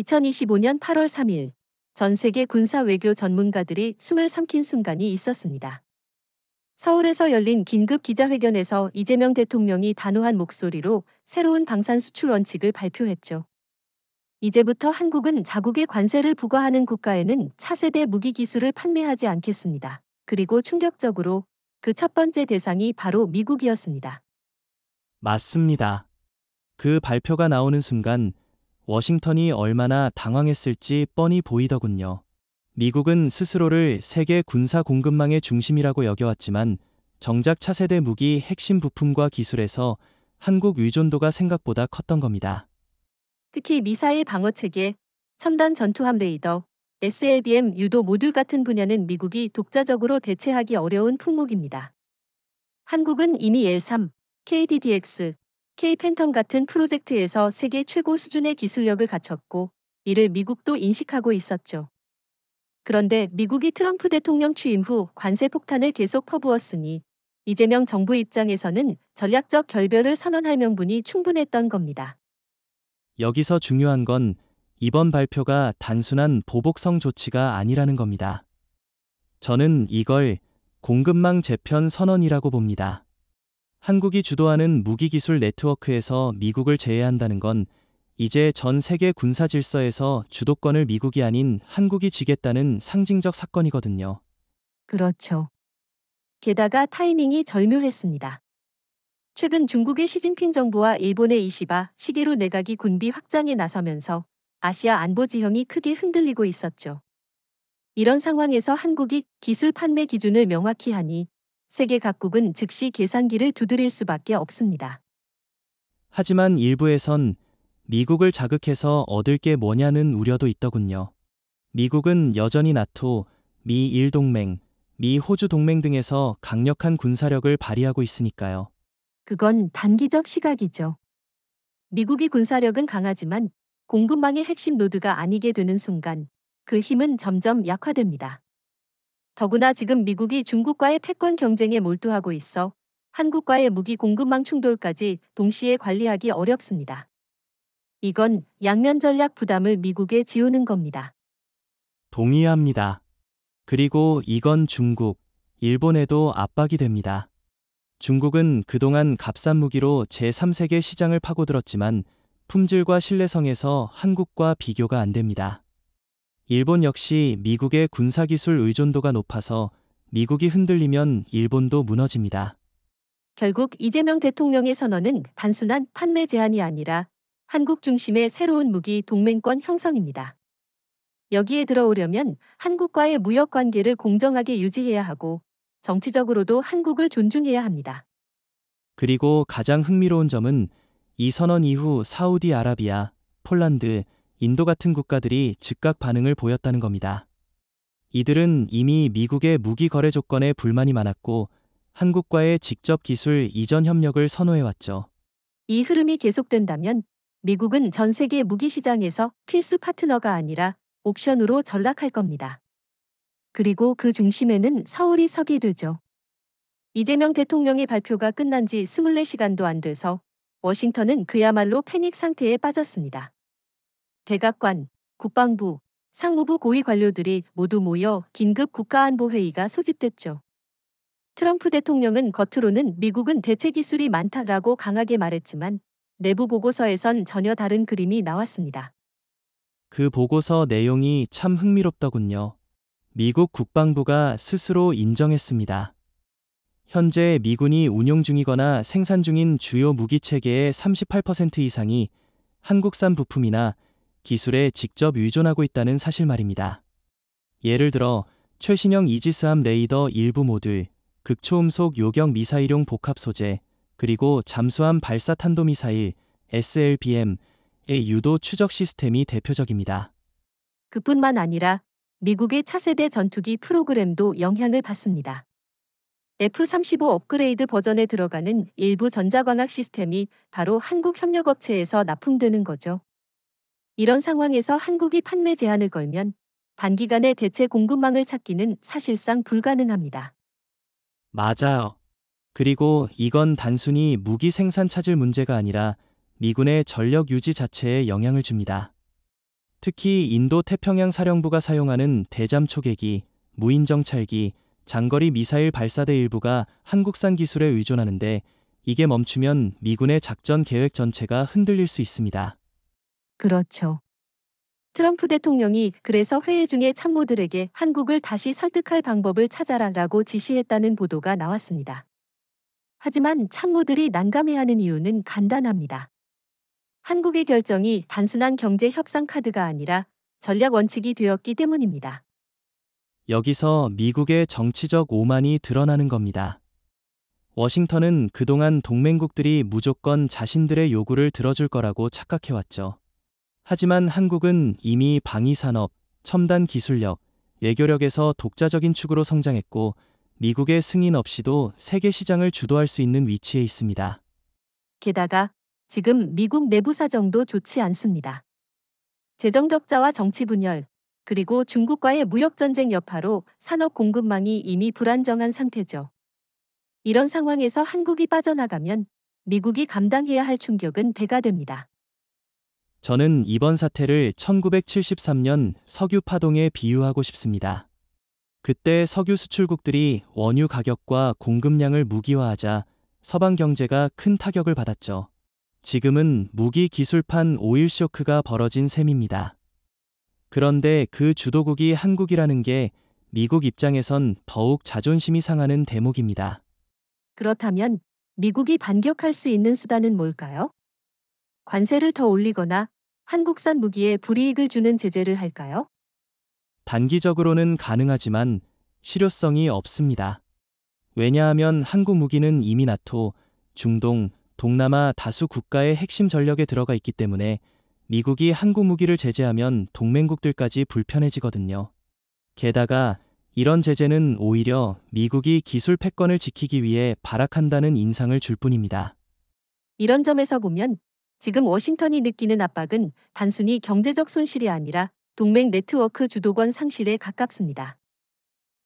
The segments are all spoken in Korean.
2025년 8월 3일 전 세계 군사 외교 전문가들이 숨을 삼킨 순간이 있었습니다. 서울에서 열린 긴급 기자회견에서 이재명 대통령이 단호한 목소리로 새로운 방산 수출 원칙을 발표했죠. 이제부터 한국은 자국의 관세를 부과하는 국가에는 차세대 무기 기술을 판매하지 않겠습니다. 그리고 충격적으로 그 첫 번째 대상이 바로 미국이었습니다. 맞습니다. 그 발표가 나오는 순간 워싱턴이 얼마나 당황했을지 뻔히 보이더군요. 미국은 스스로를 세계 군사 공급망의 중심이라고 여겨왔지만 정작 차세대 무기 핵심 부품과 기술에서 한국 의존도가 생각보다 컸던 겁니다. 특히 미사일 방어체계, 첨단 전투함 레이더, SLBM 유도 모듈 같은 분야는 미국이 독자적으로 대체하기 어려운 품목입니다. 한국은 이미 L3, KDDX, K-팬텀 같은 프로젝트에서 세계 최고 수준의 기술력을 갖췄고 이를 미국도 인식하고 있었죠. 그런데 미국이 트럼프 대통령 취임 후 관세 폭탄을 계속 퍼부었으니 이재명 정부 입장에서는 전략적 결별을 선언할 명분이 충분했던 겁니다. 여기서 중요한 건 이번 발표가 단순한 보복성 조치가 아니라는 겁니다. 저는 이걸 공급망 재편 선언이라고 봅니다. 한국이 주도하는 무기기술 네트워크에서 미국을 제외한다는 건 이제 전 세계 군사 질서에서 주도권을 미국이 아닌 한국이 쥐겠다는 상징적 사건이거든요. 그렇죠. 게다가 타이밍이 절묘했습니다. 최근 중국의 시진핑 정부와 일본의 이시바 시게루 내각이 군비 확장에 나서면서 아시아 안보 지형이 크게 흔들리고 있었죠. 이런 상황에서 한국이 기술 판매 기준을 명확히 하니 세계 각국은 즉시 계산기를 두드릴 수밖에 없습니다. 하지만 일부에선 미국을 자극해서 얻을 게 뭐냐는 우려도 있더군요. 미국은 여전히 나토, 미일 동맹, 미호주 동맹 등에서 강력한 군사력을 발휘하고 있으니까요. 그건 단기적 시각이죠. 미국이 군사력은 강하지만 공급망의 핵심 노드가 아니게 되는 순간 그 힘은 점점 약화됩니다. 더구나 지금 미국이 중국과의 패권 경쟁에 몰두하고 있어 한국과의 무기 공급망 충돌까지 동시에 관리하기 어렵습니다. 이건 양면 전략 부담을 미국에 지우는 겁니다. 동의합니다. 그리고 이건 중국, 일본에도 압박이 됩니다. 중국은 그동안 값싼 무기로 제3세계 시장을 파고들었지만 품질과 신뢰성에서 한국과 비교가 안 됩니다. 일본 역시 미국의 군사기술 의존도가 높아서 미국이 흔들리면 일본도 무너집니다. 결국 이재명 대통령의 선언은 단순한 판매 제한이 아니라 한국 중심의 새로운 무기 동맹권 형성입니다. 여기에 들어오려면 한국과의 무역 관계를 공정하게 유지해야 하고 정치적으로도 한국을 존중해야 합니다. 그리고 가장 흥미로운 점은 이 선언 이후 사우디아라비아, 폴란드, 인도 같은 국가들이 즉각 반응을 보였다는 겁니다. 이들은 이미 미국의 무기 거래 조건에 불만이 많았고 한국과의 직접 기술 이전 협력을 선호해왔죠. 이 흐름이 계속된다면 미국은 전 세계 무기 시장에서 필수 파트너가 아니라 옵션으로 전락할 겁니다. 그리고 그 중심에는 서울이 서게 되죠. 이재명 대통령의 발표가 끝난 지 24시간도 안 돼서 워싱턴은 그야말로 패닉 상태에 빠졌습니다. 백악관, 국방부, 상무부 고위 관료들이 모두 모여 긴급 국가안보회의가 소집됐죠. 트럼프 대통령은 겉으로는 미국은 대체 기술이 많다라고 강하게 말했지만 내부 보고서에선 전혀 다른 그림이 나왔습니다. 그 보고서 내용이 참 흥미롭더군요. 미국 국방부가 스스로 인정했습니다. 현재 미군이 운용 중이거나 생산 중인 주요 무기 체계의 38% 이상이 한국산 부품이나 기술에 직접 의존하고 있다는 사실 말입니다. 예를 들어 최신형 이지스함 레이더 일부 모듈, 극초음속 요격 미사일용 복합 소재, 그리고 잠수함 발사 탄도미사일 SLBM의 유도 추적 시스템이 대표적입니다. 그뿐만 아니라 미국의 차세대 전투기 프로그램도 영향을 받습니다. F-35 업그레이드 버전에 들어가는 일부 전자광학 시스템이 바로 한국 협력업체에서 납품되는 거죠. 이런 상황에서 한국이 판매 제한을 걸면 단기간에 대체 공급망을 찾기는 사실상 불가능합니다. 맞아요. 그리고 이건 단순히 무기 생산 차질 문제가 아니라 미군의 전력 유지 자체에 영향을 줍니다. 특히 인도 태평양 사령부가 사용하는 대잠 초계기, 무인정찰기, 장거리 미사일 발사대 일부가 한국산 기술에 의존하는데 이게 멈추면 미군의 작전 계획 전체가 흔들릴 수 있습니다. 그렇죠. 트럼프 대통령이 그래서 회의 중에 참모들에게 한국을 다시 설득할 방법을 찾아라라고 지시했다는 보도가 나왔습니다. 하지만 참모들이 난감해하는 이유는 간단합니다. 한국의 결정이 단순한 경제 협상 카드가 아니라 전략 원칙이 되었기 때문입니다. 여기서 미국의 정치적 오만이 드러나는 겁니다. 워싱턴은 그동안 동맹국들이 무조건 자신들의 요구를 들어줄 거라고 착각해왔죠. 하지만 한국은 이미 방위산업, 첨단 기술력, 외교력에서 독자적인 축으로 성장했고 미국의 승인 없이도 세계 시장을 주도할 수 있는 위치에 있습니다. 게다가 지금 미국 내부 사정도 좋지 않습니다. 재정 적자와 정치 분열, 그리고 중국과의 무역 전쟁 여파로 산업 공급망이 이미 불안정한 상태죠. 이런 상황에서 한국이 빠져나가면 미국이 감당해야 할 충격은 배가 됩니다. 저는 이번 사태를 1973년 석유 파동에 비유하고 싶습니다. 그때 석유 수출국들이 원유 가격과 공급량을 무기화하자 서방 경제가 큰 타격을 받았죠. 지금은 무기 기술판 오일 쇼크가 벌어진 셈입니다. 그런데 그 주도국이 한국이라는 게 미국 입장에선 더욱 자존심이 상하는 대목입니다. 그렇다면 미국이 반격할 수 있는 수단은 뭘까요? 관세를 더 올리거나 한국산 무기에 불이익을 주는 제재를 할까요? 단기적으로는 가능하지만 실효성이 없습니다. 왜냐하면 한국 무기는 이미 나토, 중동, 동남아 다수 국가의 핵심 전력에 들어가 있기 때문에 미국이 한국 무기를 제재하면 동맹국들까지 불편해지거든요. 게다가 이런 제재는 오히려 미국이 기술 패권을 지키기 위해 발악한다는 인상을 줄 뿐입니다. 이런 점에서 보면 지금 워싱턴이 느끼는 압박은 단순히 경제적 손실이 아니라 동맹 네트워크 주도권 상실에 가깝습니다.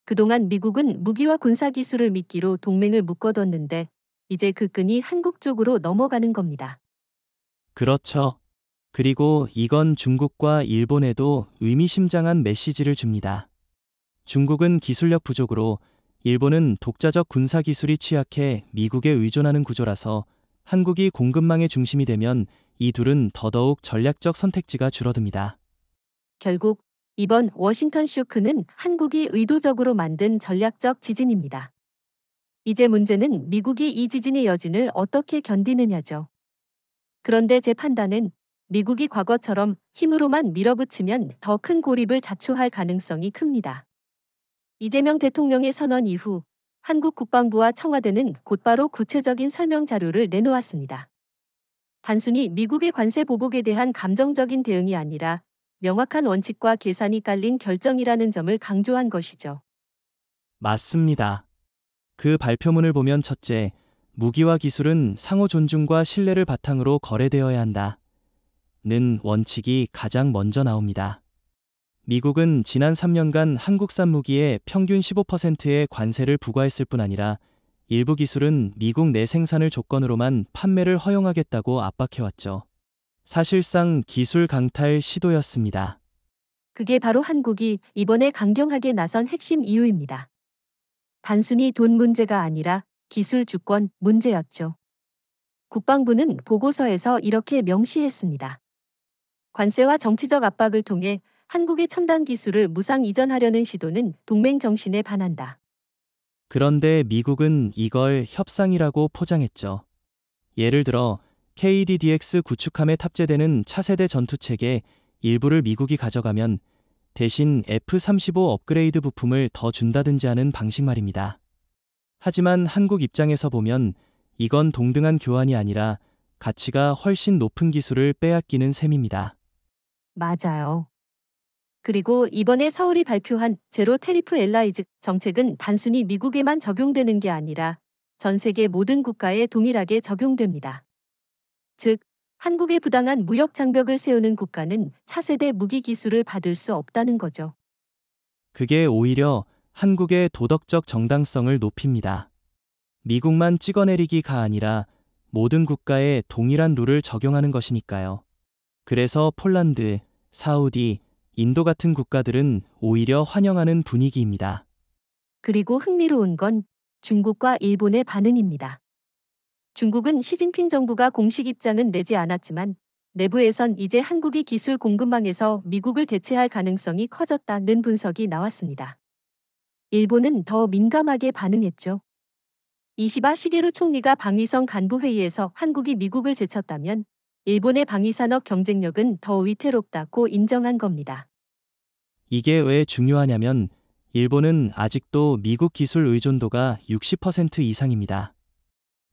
그동안 미국은 무기와 군사기술을 미끼로 동맹을 묶어뒀는데 이제 그 끈이 한국 쪽으로 넘어가는 겁니다. 그렇죠. 그리고 이건 중국과 일본에도 의미심장한 메시지를 줍니다. 중국은 기술력 부족으로 일본은 독자적 군사기술이 취약해 미국에 의존하는 구조라서 한국이 공급망의 중심이 되면 이 둘은 더더욱 전략적 선택지가 줄어듭니다. 결국 이번 워싱턴 쇼크는 한국이 의도적으로 만든 전략적 지진입니다. 이제 문제는 미국이 이 지진의 여진을 어떻게 견디느냐죠. 그런데 제 판단은 미국이 과거처럼 힘으로만 밀어붙이면 더 큰 고립을 자초할 가능성이 큽니다. 이재명 대통령의 선언 이후 한국 국방부와 청와대는 곧바로 구체적인 설명 자료를 내놓았습니다. 단순히 미국의 관세 보복에 대한 감정적인 대응이 아니라 명확한 원칙과 계산이 깔린 결정이라는 점을 강조한 것이죠. 맞습니다. 그 발표문을 보면 첫째, 무기와 기술은 상호 존중과 신뢰를 바탕으로 거래되어야 한다. 는 원칙이 가장 먼저 나옵니다. 미국은 지난 3년간 한국산 무기에 평균 15%의 관세를 부과했을 뿐 아니라 일부 기술은 미국 내 생산을 조건으로만 판매를 허용하겠다고 압박해왔죠. 사실상 기술 강탈 시도였습니다. 그게 바로 한국이 이번에 강경하게 나선 핵심 이유입니다. 단순히 돈 문제가 아니라 기술 주권 문제였죠. 국방부는 보고서에서 이렇게 명시했습니다. 관세와 정치적 압박을 통해 한국의 첨단 기술을 무상 이전하려는 시도는 동맹 정신에 반한다. 그런데 미국은 이걸 협상이라고 포장했죠. 예를 들어 KDDX 구축함에 탑재되는 차세대 전투체계 일부를 미국이 가져가면 대신 F-35 업그레이드 부품을 더 준다든지 하는 방식 말입니다. 하지만 한국 입장에서 보면 이건 동등한 교환이 아니라 가치가 훨씬 높은 기술을 빼앗기는 셈입니다. 맞아요. 그리고 이번에 서울이 발표한 제로 테리프 엘라이즈 정책은 단순히 미국에만 적용되는 게 아니라 전 세계 모든 국가에 동일하게 적용됩니다. 즉, 한국에 부당한 무역 장벽을 세우는 국가는 차세대 무기 기술을 받을 수 없다는 거죠. 그게 오히려 한국의 도덕적 정당성을 높입니다. 미국만 찍어내리기가 아니라 모든 국가에 동일한 룰을 적용하는 것이니까요. 그래서 폴란드, 사우디, 인도 같은 국가들은 오히려 환영하는 분위기입니다. 그리고 흥미로운 건 중국과 일본의 반응입니다. 중국은 시진핑 정부가 공식 입장은 내지 않았지만 내부에선 이제 한국이 기술 공급망에서 미국을 대체할 가능성이 커졌다는 분석이 나왔습니다. 일본은 더 민감하게 반응했죠. 이시바 시게루 총리가 방위성 간부 회의에서 한국이 미국을 제쳤다면 일본의 방위산업 경쟁력은 더 위태롭다고 인정한 겁니다. 이게 왜 중요하냐면 일본은 아직도 미국 기술 의존도가 60% 이상입니다.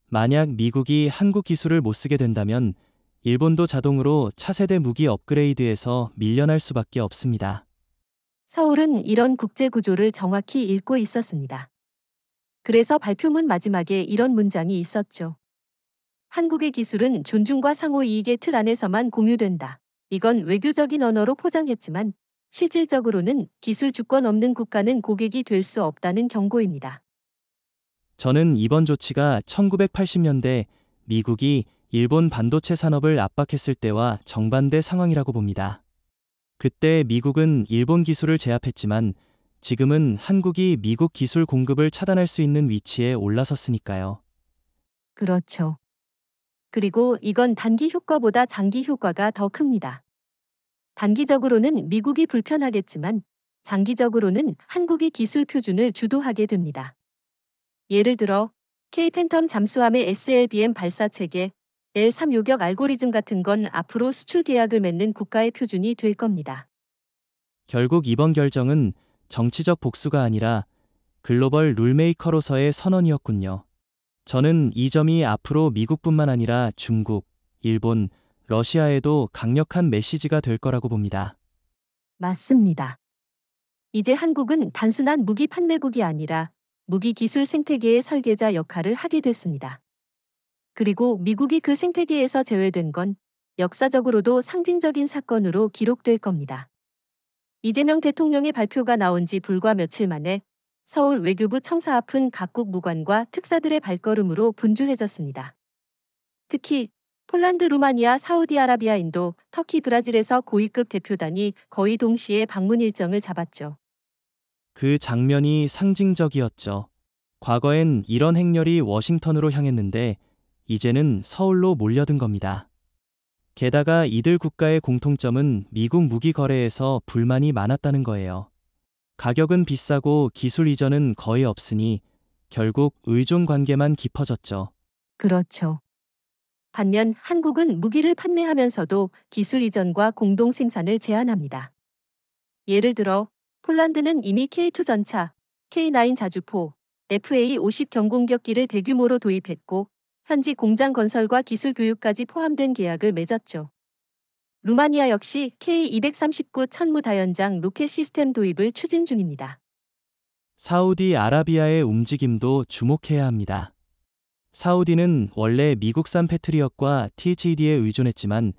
만약 미국이 한국 기술을 못 쓰게 된다면 일본도 자동으로 차세대 무기 업그레이드에서 밀려날 수밖에 없습니다. 서울은 이런 국제 구조를 정확히 읽고 있었습니다. 그래서 발표문 마지막에 이런 문장이 있었죠. 한국의 기술은 존중과 상호 이익의 틀 안에서만 공유된다. 이건 외교적인 언어로 포장했지만 실질적으로는 기술 주권 없는 국가는 고객이 될 수 없다는 경고입니다. 저는 이번 조치가 1980년대 미국이 일본 반도체 산업을 압박했을 때와 정반대 상황이라고 봅니다. 그때 미국은 일본 기술을 제압했지만 지금은 한국이 미국 기술 공급을 차단할 수 있는 위치에 올라섰으니까요. 그렇죠. 그리고 이건 단기 효과보다 장기 효과가 더 큽니다. 단기적으로는 미국이 불편하겠지만 장기적으로는 한국이 기술 표준을 주도하게 됩니다. 예를 들어 K 팬텀 잠수함의 SLBM 발사 체계, L3 요격 알고리즘 같은 건 앞으로 수출 계약을 맺는 국가의 표준이 될 겁니다. 결국 이번 결정은 정치적 복수가 아니라 글로벌 룰메이커로서의 선언이었군요. 저는 이 점이 앞으로 미국뿐만 아니라 중국, 일본, 러시아에도 강력한 메시지가 될 거라고 봅니다. 맞습니다. 이제 한국은 단순한 무기 판매국이 아니라 무기 기술 생태계의 설계자 역할을 하게 됐습니다. 그리고 미국이 그 생태계에서 제외된 건 역사적으로도 상징적인 사건으로 기록될 겁니다. 이재명 대통령의 발표가 나온 지 불과 며칠 만에 서울 외교부 청사 앞은 각국 무관과 특사들의 발걸음으로 분주해졌습니다. 특히 폴란드, 루마니아, 사우디아라비아, 인도, 터키, 브라질에서 고위급 대표단이 거의 동시에 방문 일정을 잡았죠. 그 장면이 상징적이었죠. 과거엔 이런 행렬이 워싱턴으로 향했는데 이제는 서울로 몰려든 겁니다. 게다가 이들 국가의 공통점은 미국 무기 거래에서 불만이 많았다는 거예요. 가격은 비싸고 기술 이전은 거의 없으니 결국 의존 관계만 깊어졌죠. 그렇죠. 반면 한국은 무기를 판매하면서도 기술 이전과 공동 생산을 제한합니다. 예를 들어 폴란드는 이미 K2 전차, K9 자주포, FA50 경공격기를 대규모로 도입했고 현지 공장 건설과 기술 교육까지 포함된 계약을 맺었죠. 루마니아 역시 K239 천무 다연장 로켓 시스템 도입을 추진 중입니다. 사우디아라비아의 움직임도 주목해야 합니다. 사우디는 원래 미국산 패트리엇과 THAD에 의존했지만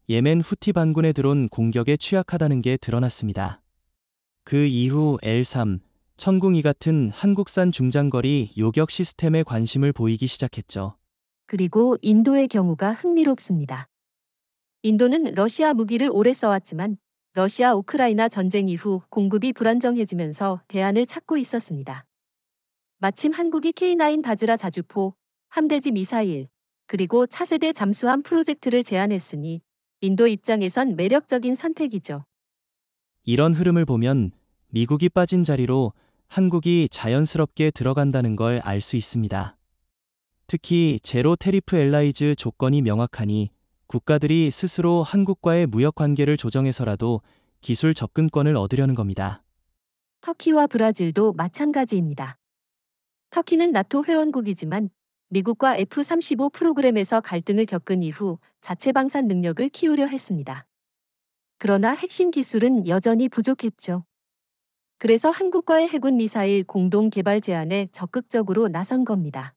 예멘 후티 반군의 드론 공격에 취약하다는 게 드러났습니다. 그 이후 L3, 천궁이 같은 한국산 중장거리 요격 시스템에 관심을 보이기 시작했죠. 그리고 인도의 경우가 흥미롭습니다. 인도는 러시아 무기를 오래 써왔지만 러시아 우크라이나 전쟁 이후 공급이 불안정해지면서 대안을 찾고 있었습니다. 마침 한국이 K9 바즈라 자주포, 함대지 미사일, 그리고 차세대 잠수함 프로젝트를 제안했으니 인도 입장에선 매력적인 선택이죠. 이런 흐름을 보면 미국이 빠진 자리로 한국이 자연스럽게 들어간다는 걸 알 수 있습니다. 특히 제로 테리프 엘라이즈 조건이 명확하니 국가들이 스스로 한국과의 무역 관계를 조정해서라도 기술 접근권을 얻으려는 겁니다. 터키와 브라질도 마찬가지입니다. 터키는 나토 회원국이지만 미국과 F-35 프로그램에서 갈등을 겪은 이후 자체 방산 능력을 키우려 했습니다. 그러나 핵심 기술은 여전히 부족했죠. 그래서 한국과의 해군 미사일 공동 개발 제안에 적극적으로 나선 겁니다.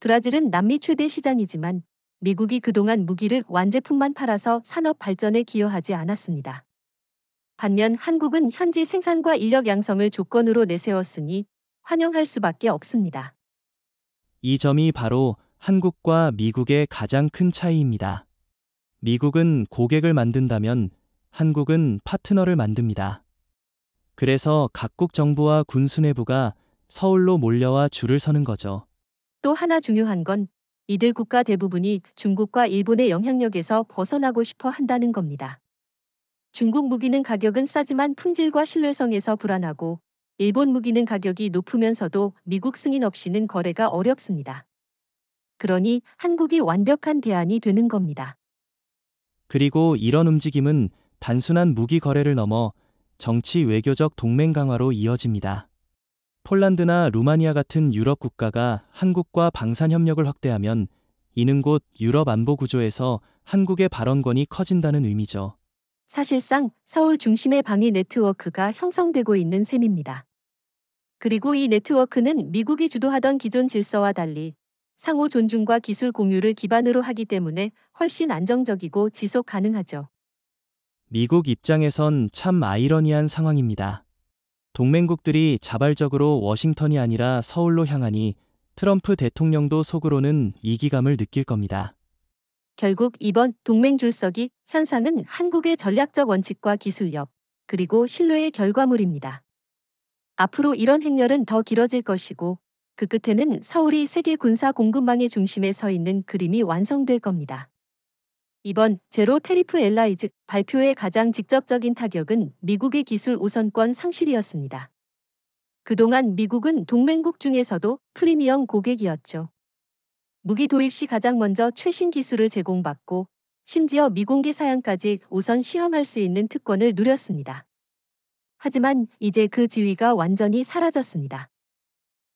브라질은 남미 최대 시장이지만 미국이 그동안 무기를 완제품만 팔아서 산업 발전에 기여하지 않았습니다. 반면 한국은 현지 생산과 인력 양성을 조건으로 내세웠으니 환영할 수밖에 없습니다. 이 점이 바로 한국과 미국의 가장 큰 차이입니다. 미국은 고객을 만든다면 한국은 파트너를 만듭니다. 그래서 각국 정부와 군 수뇌부가 서울로 몰려와 줄을 서는 거죠. 또 하나 중요한 건 이들 국가 대부분이 중국과 일본의 영향력에서 벗어나고 싶어 한다는 겁니다. 중국 무기는 가격은 싸지만 품질과 신뢰성에서 불안하고 일본 무기는 가격이 높으면서도 미국 승인 없이는 거래가 어렵습니다. 그러니 한국이 완벽한 대안이 되는 겁니다. 그리고 이런 움직임은 단순한 무기 거래를 넘어 정치 외교적 동맹 강화로 이어집니다. 폴란드나 루마니아 같은 유럽 국가가 한국과 방산 협력을 확대하면 이는 곧 유럽 안보 구조에서 한국의 발언권이 커진다는 의미죠. 사실상 서울 중심의 방위 네트워크가 형성되고 있는 셈입니다. 그리고 이 네트워크는 미국이 주도하던 기존 질서와 달리 상호 존중과 기술 공유를 기반으로 하기 때문에 훨씬 안정적이고 지속 가능하죠. 미국 입장에선 참 아이러니한 상황입니다. 동맹국들이 자발적으로 워싱턴이 아니라 서울로 향하니 트럼프 대통령도 속으로는 이기감을 느낄 겁니다. 결국 이번 동맹 줄서기 현상은 한국의 전략적 원칙과 기술력, 그리고 신뢰의 결과물입니다. 앞으로 이런 행렬은 더 길어질 것이고 그 끝에는 서울이 세계 군사 공급망의 중심에 서 있는 그림이 완성될 겁니다. 이번 제로 테리프 엘라이즈 발표의 가장 직접적인 타격은 미국의 기술 우선권 상실이었습니다. 그동안 미국은 동맹국 중에서도 프리미엄 고객이었죠. 무기 도입 시 가장 먼저 최신 기술을 제공받고 심지어 미공개 사양까지 우선 시험할 수 있는 특권을 누렸습니다. 하지만 이제 그 지위가 완전히 사라졌습니다.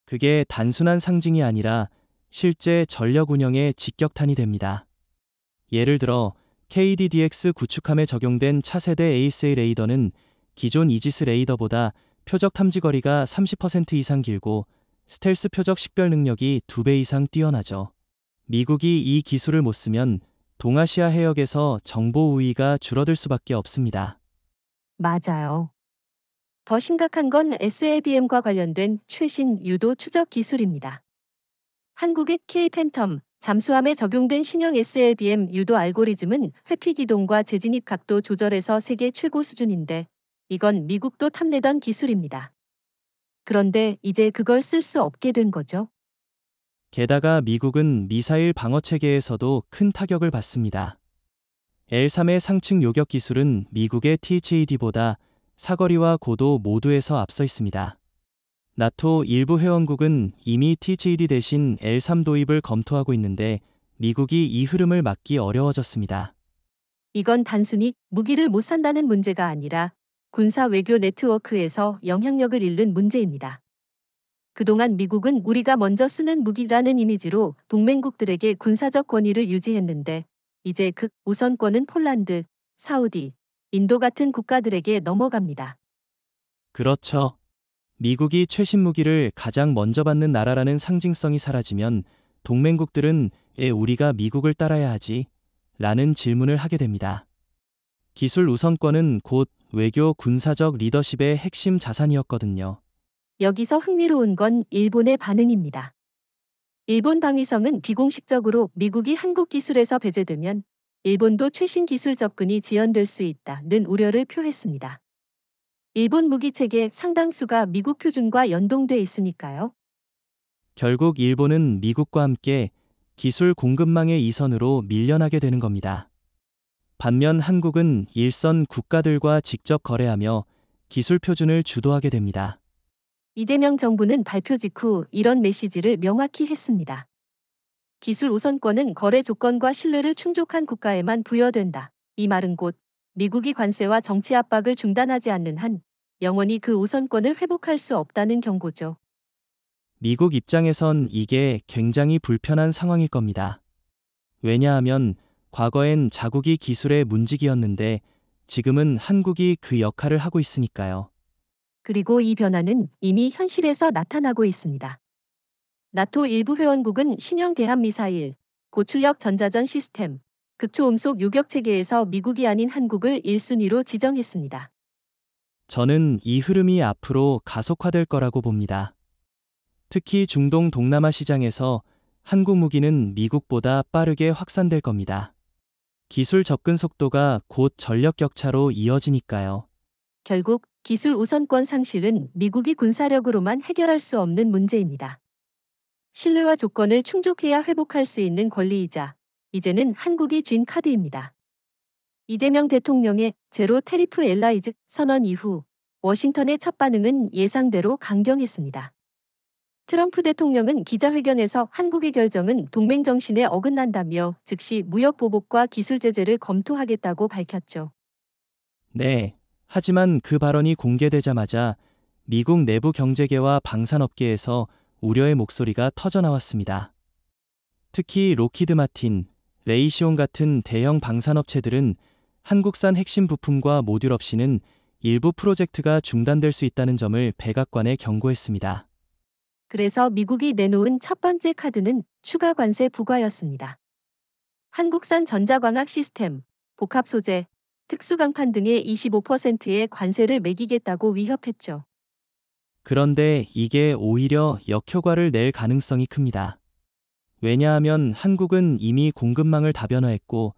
그게 단순한 상징이 아니라 실제 전력 운영의 직격탄이 됩니다. 예를 들어 KDDX 구축함에 적용된 차세대 ASA 레이더는 기존 이지스 레이더보다 표적 탐지 거리가 30% 이상 길고 스텔스 표적 식별 능력이 2배 이상 뛰어나죠. 미국이 이 기술을 못 쓰면 동아시아 해역에서 정보 우위가 줄어들 수밖에 없습니다. 맞아요. 더 심각한 건 SLBM과 관련된 최신 유도 추적 기술입니다. 한국의 K-팬텀 잠수함에 적용된 신형 SLBM 유도 알고리즘은 회피 기동과 재진입 각도 조절에서 세계 최고 수준인데 이건 미국도 탐내던 기술입니다. 그런데 이제 그걸 쓸 수 없게 된 거죠. 게다가 미국은 미사일 방어 체계에서도 큰 타격을 받습니다. L3의 상층 요격 기술은 미국의 THAD보다 사거리와 고도 모두에서 앞서 있습니다. 나토 일부 회원국은 이미 THAD 대신 L3 도입을 검토하고 있는데 미국이 이 흐름을 막기 어려워졌습니다. 이건 단순히 무기를 못 산다는 문제가 아니라 군사 외교 네트워크에서 영향력을 잃는 문제입니다. 그동안 미국은 우리가 먼저 쓰는 무기라는 이미지로 동맹국들에게 군사적 권위를 유지했는데 이제 그 우선권은 폴란드, 사우디, 인도 같은 국가들에게 넘어갑니다. 그렇죠. 미국이 최신 무기를 가장 먼저 받는 나라라는 상징성이 사라지면 동맹국들은 우리가 미국을 따라야 하지? 라는 질문을 하게 됩니다. 기술 우선권은 곧 외교 군사적 리더십의 핵심 자산이었거든요. 여기서 흥미로운 건 일본의 반응입니다. 일본 방위성은 비공식적으로 미국이 한국 기술에서 배제되면 일본도 최신 기술 접근이 지연될 수 있다는 우려를 표했습니다. 일본 무기 체계 상당수가 미국 표준과 연동돼 있으니까요. 결국 일본은 미국과 함께 기술 공급망의 이선으로 밀려나게 되는 겁니다. 반면 한국은 일선 국가들과 직접 거래하며 기술 표준을 주도하게 됩니다. 이재명 정부는 발표 직후 이런 메시지를 명확히 했습니다. 기술 우선권은 거래 조건과 신뢰를 충족한 국가에만 부여된다. 이 말은 곧 미국이 관세와 정치 압박을 중단하지 않는 한 영원히 그 우선권을 회복할 수 없다는 경고죠. 미국 입장에선 이게 굉장히 불편한 상황일 겁니다. 왜냐하면 과거엔 자국이 기술의 문지기였는데 지금은 한국이 그 역할을 하고 있으니까요. 그리고 이 변화는 이미 현실에서 나타나고 있습니다. 나토 일부 회원국은 신형 대함미사일, 고출력 전자전 시스템, 극초음속 요격 체계에서 미국이 아닌 한국을 1순위로 지정했습니다. 저는 이 흐름이 앞으로 가속화될 거라고 봅니다. 특히 중동 동남아 시장에서 한국 무기는 미국보다 빠르게 확산될 겁니다. 기술 접근 속도가 곧 전력 격차로 이어지니까요. 결국 기술 우선권 상실은 미국이 군사력으로만 해결할 수 없는 문제입니다. 신뢰와 조건을 충족해야 회복할 수 있는 권리이자 이제는 한국이 쥔 카드입니다. 이재명 대통령의 제로 테리프 엘라이즈 선언 이후 워싱턴의 첫 반응은 예상대로 강경했습니다. 트럼프 대통령은 기자회견에서 한국의 결정은 동맹 정신에 어긋난다며 즉시 무역 보복과 기술 제재를 검토하겠다고 밝혔죠. 네. 하지만 그 발언이 공개되자마자 미국 내부 경제계와 방산업계에서 우려의 목소리가 터져나왔습니다. 특히 로키드 마틴, 레이시온 같은 대형 방산업체들은 한국산 핵심 부품과 모듈 없이는 일부 프로젝트가 중단될 수 있다는 점을 백악관에 경고했습니다. 그래서 미국이 내놓은 첫 번째 카드는 추가 관세 부과였습니다. 한국산 전자광학 시스템, 복합 소재, 특수강판 등에 25%의 관세를 매기겠다고 위협했죠. 그런데 이게 오히려 역효과를 낼 가능성이 큽니다. 왜냐하면 한국은 이미 공급망을 다변화했고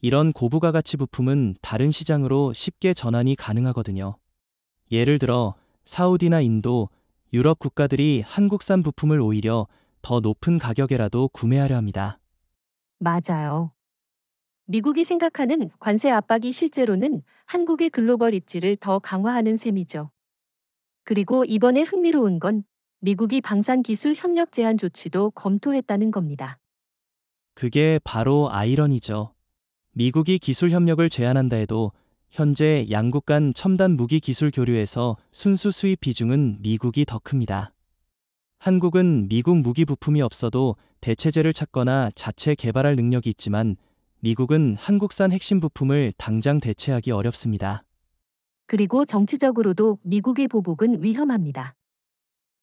이런 고부가 가치 부품은 다른 시장으로 쉽게 전환이 가능하거든요. 예를 들어 사우디나 인도, 유럽 국가들이 한국산 부품을 오히려 더 높은 가격에라도 구매하려 합니다. 맞아요. 미국이 생각하는 관세 압박이 실제로는 한국의 글로벌 입지를 더 강화하는 셈이죠. 그리고 이번에 흥미로운 건 미국이 방산 기술 협력 제한 조치도 검토했다는 겁니다. 그게 바로 아이러니죠. 미국이 기술 협력을 제한한다 해도 현재 양국 간 첨단 무기 기술 교류에서 순수 수입 비중은 미국이 더 큽니다. 한국은 미국 무기 부품이 없어도 대체재를 찾거나 자체 개발할 능력이 있지만 미국은 한국산 핵심 부품을 당장 대체하기 어렵습니다. 그리고 정치적으로도 미국의 보복은 위험합니다.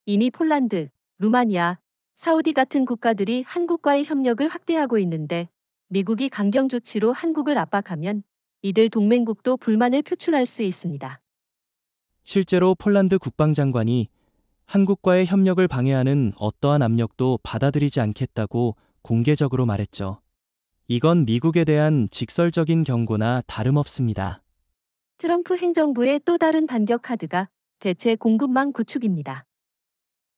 이미 폴란드, 루마니아, 사우디 같은 국가들이 한국과의 협력을 확대하고 있는데 미국이 강경 조치로 한국을 압박하면 이들 동맹국도 불만을 표출할 수 있습니다. 실제로 폴란드 국방장관이 한국과의 협력을 방해하는 어떠한 압력도 받아들이지 않겠다고 공개적으로 말했죠. 이건 미국에 대한 직설적인 경고나 다름없습니다. 트럼프 행정부의 또 다른 반격 카드가 대체 공급망 구축입니다.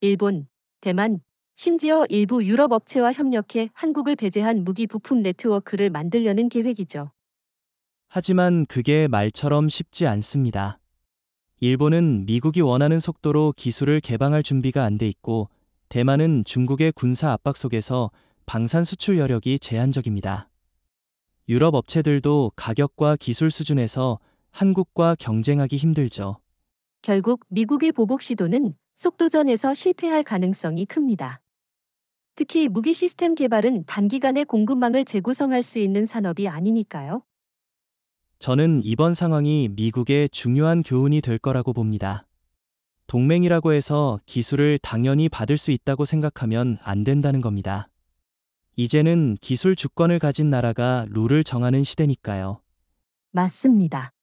일본, 대만, 심지어 일부 유럽 업체와 협력해 한국을 배제한 무기 부품 네트워크를 만들려는 계획이죠. 하지만 그게 말처럼 쉽지 않습니다. 일본은 미국이 원하는 속도로 기술을 개방할 준비가 안 돼 있고, 대만은 중국의 군사 압박 속에서 방산 수출 여력이 제한적입니다. 유럽 업체들도 가격과 기술 수준에서 한국과 경쟁하기 힘들죠. 결국 미국의 보복 시도는 속도전에서 실패할 가능성이 큽니다. 특히 무기 시스템 개발은 단기간에 공급망을 재구성할 수 있는 산업이 아니니까요. 저는 이번 상황이 미국의 중요한 교훈이 될 거라고 봅니다. 동맹이라고 해서 기술을 당연히 받을 수 있다고 생각하면 안 된다는 겁니다. 이제는 기술 주권을 가진 나라가 룰을 정하는 시대니까요. 맞습니다.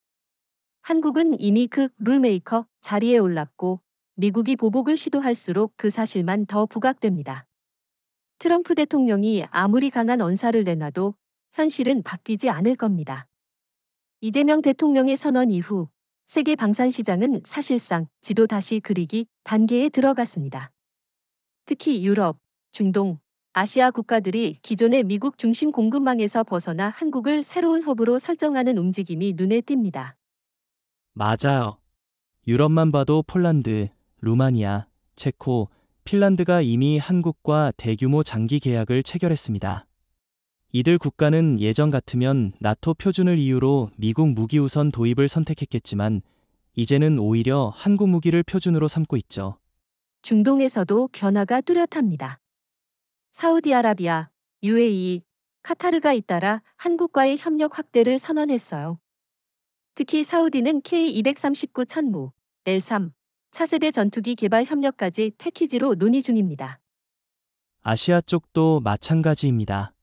한국은 이미 그 룰메이커 자리에 올랐고 미국이 보복을 시도할수록 그 사실만 더 부각됩니다. 트럼프 대통령이 아무리 강한 언사를 내놔도 현실은 바뀌지 않을 겁니다. 이재명 대통령의 선언 이후 세계 방산 시장은 사실상 지도 다시 그리기 단계에 들어갔습니다. 특히 유럽, 중동, 아시아 국가들이 기존의 미국 중심 공급망에서 벗어나 한국을 새로운 허브로 설정하는 움직임이 눈에 띕니다. 맞아요. 유럽만 봐도 폴란드, 루마니아, 체코, 핀란드가 이미 한국과 대규모 장기 계약을 체결했습니다. 이들 국가는 예전 같으면 나토 표준을 이유로 미국 무기 우선 도입을 선택했겠지만 이제는 오히려 한국 무기를 표준으로 삼고 있죠. 중동에서도 변화가 뚜렷합니다. 사우디아라비아, UAE, 카타르가 잇따라 한국과의 협력 확대를 선언했어요. 특히 사우디는 K239 천무, L3, 차세대 전투기 개발 협력까지 패키지로 논의 중입니다. 아시아 쪽도 마찬가지입니다.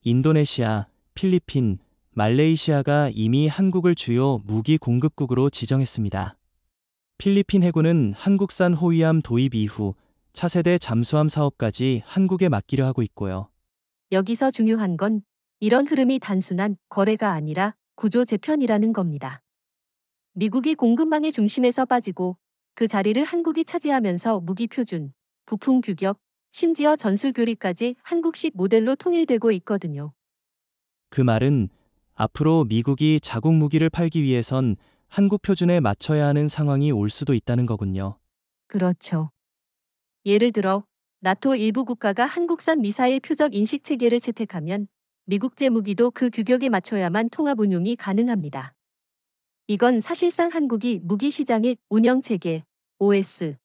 인도네시아, 필리핀, 말레이시아가 이미 한국을 주요 무기 공급국으로 지정했습니다. 필리핀 해군은 한국산 호위함 도입 이후 차세대 잠수함 사업까지 한국에 맡기려 하고 있고요. 여기서 중요한 건 이런 흐름이 단순한 거래가 아니라 구조 재편이라는 겁니다. 미국이 공급망의 중심에서 빠지고 그 자리를 한국이 차지하면서 무기 표준, 부품 규격, 심지어 전술 교리까지 한국식 모델로 통일되고 있거든요. 그 말은 앞으로 미국이 자국 무기를 팔기 위해선 한국 표준에 맞춰야 하는 상황이 올 수도 있다는 거군요. 그렇죠. 예를 들어 나토 일부 국가가 한국산 미사일 표적 인식 체계를 채택하면 미국제 무기도 그 규격에 맞춰야만 통합 운용이 가능합니다. 이건 사실상 한국이 무기 시장의 운영 체계, OS를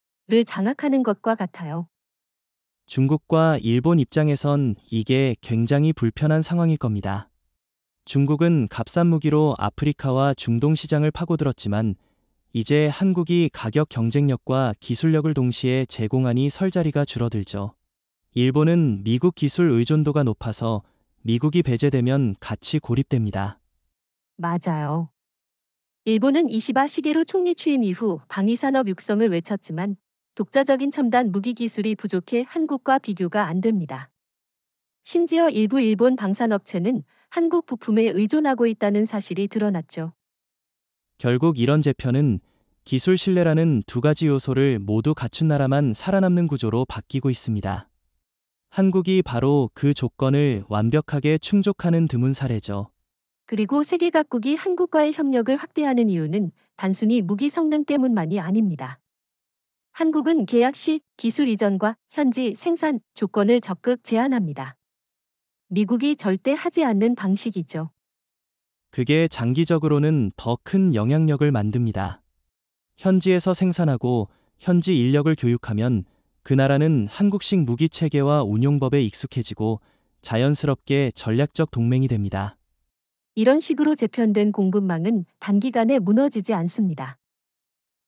장악하는 것과 같아요. 중국과 일본 입장에선 이게 굉장히 불편한 상황일 겁니다. 중국은 값싼 무기로 아프리카와 중동 시장을 파고들었지만 이제 한국이 가격 경쟁력과 기술력을 동시에 제공하니 설 자리가 줄어들죠. 일본은 미국 기술 의존도가 높아서 미국이 배제되면 같이 고립됩니다. 맞아요. 일본은 이시바 시게루 총리 취임 이후 방위산업 육성을 외쳤지만 독자적인 첨단 무기 기술이 부족해 한국과 비교가 안 됩니다. 심지어 일부 일본 방산업체는 한국 부품에 의존하고 있다는 사실이 드러났죠. 결국 이런 재편은 기술 신뢰라는 두 가지 요소를 모두 갖춘 나라만 살아남는 구조로 바뀌고 있습니다. 한국이 바로 그 조건을 완벽하게 충족하는 드문 사례죠. 그리고 세계 각국이 한국과의 협력을 확대하는 이유는 단순히 무기 성능 때문만이 아닙니다. 한국은 계약 시 기술 이전과 현지 생산 조건을 적극 제한합니다. 미국이 절대 하지 않는 방식이죠. 그게 장기적으로는 더 큰 영향력을 만듭니다. 현지에서 생산하고 현지 인력을 교육하면 그 나라는 한국식 무기 체계와 운용법에 익숙해지고 자연스럽게 전략적 동맹이 됩니다. 이런 식으로 재편된 공급망은 단기간에 무너지지 않습니다.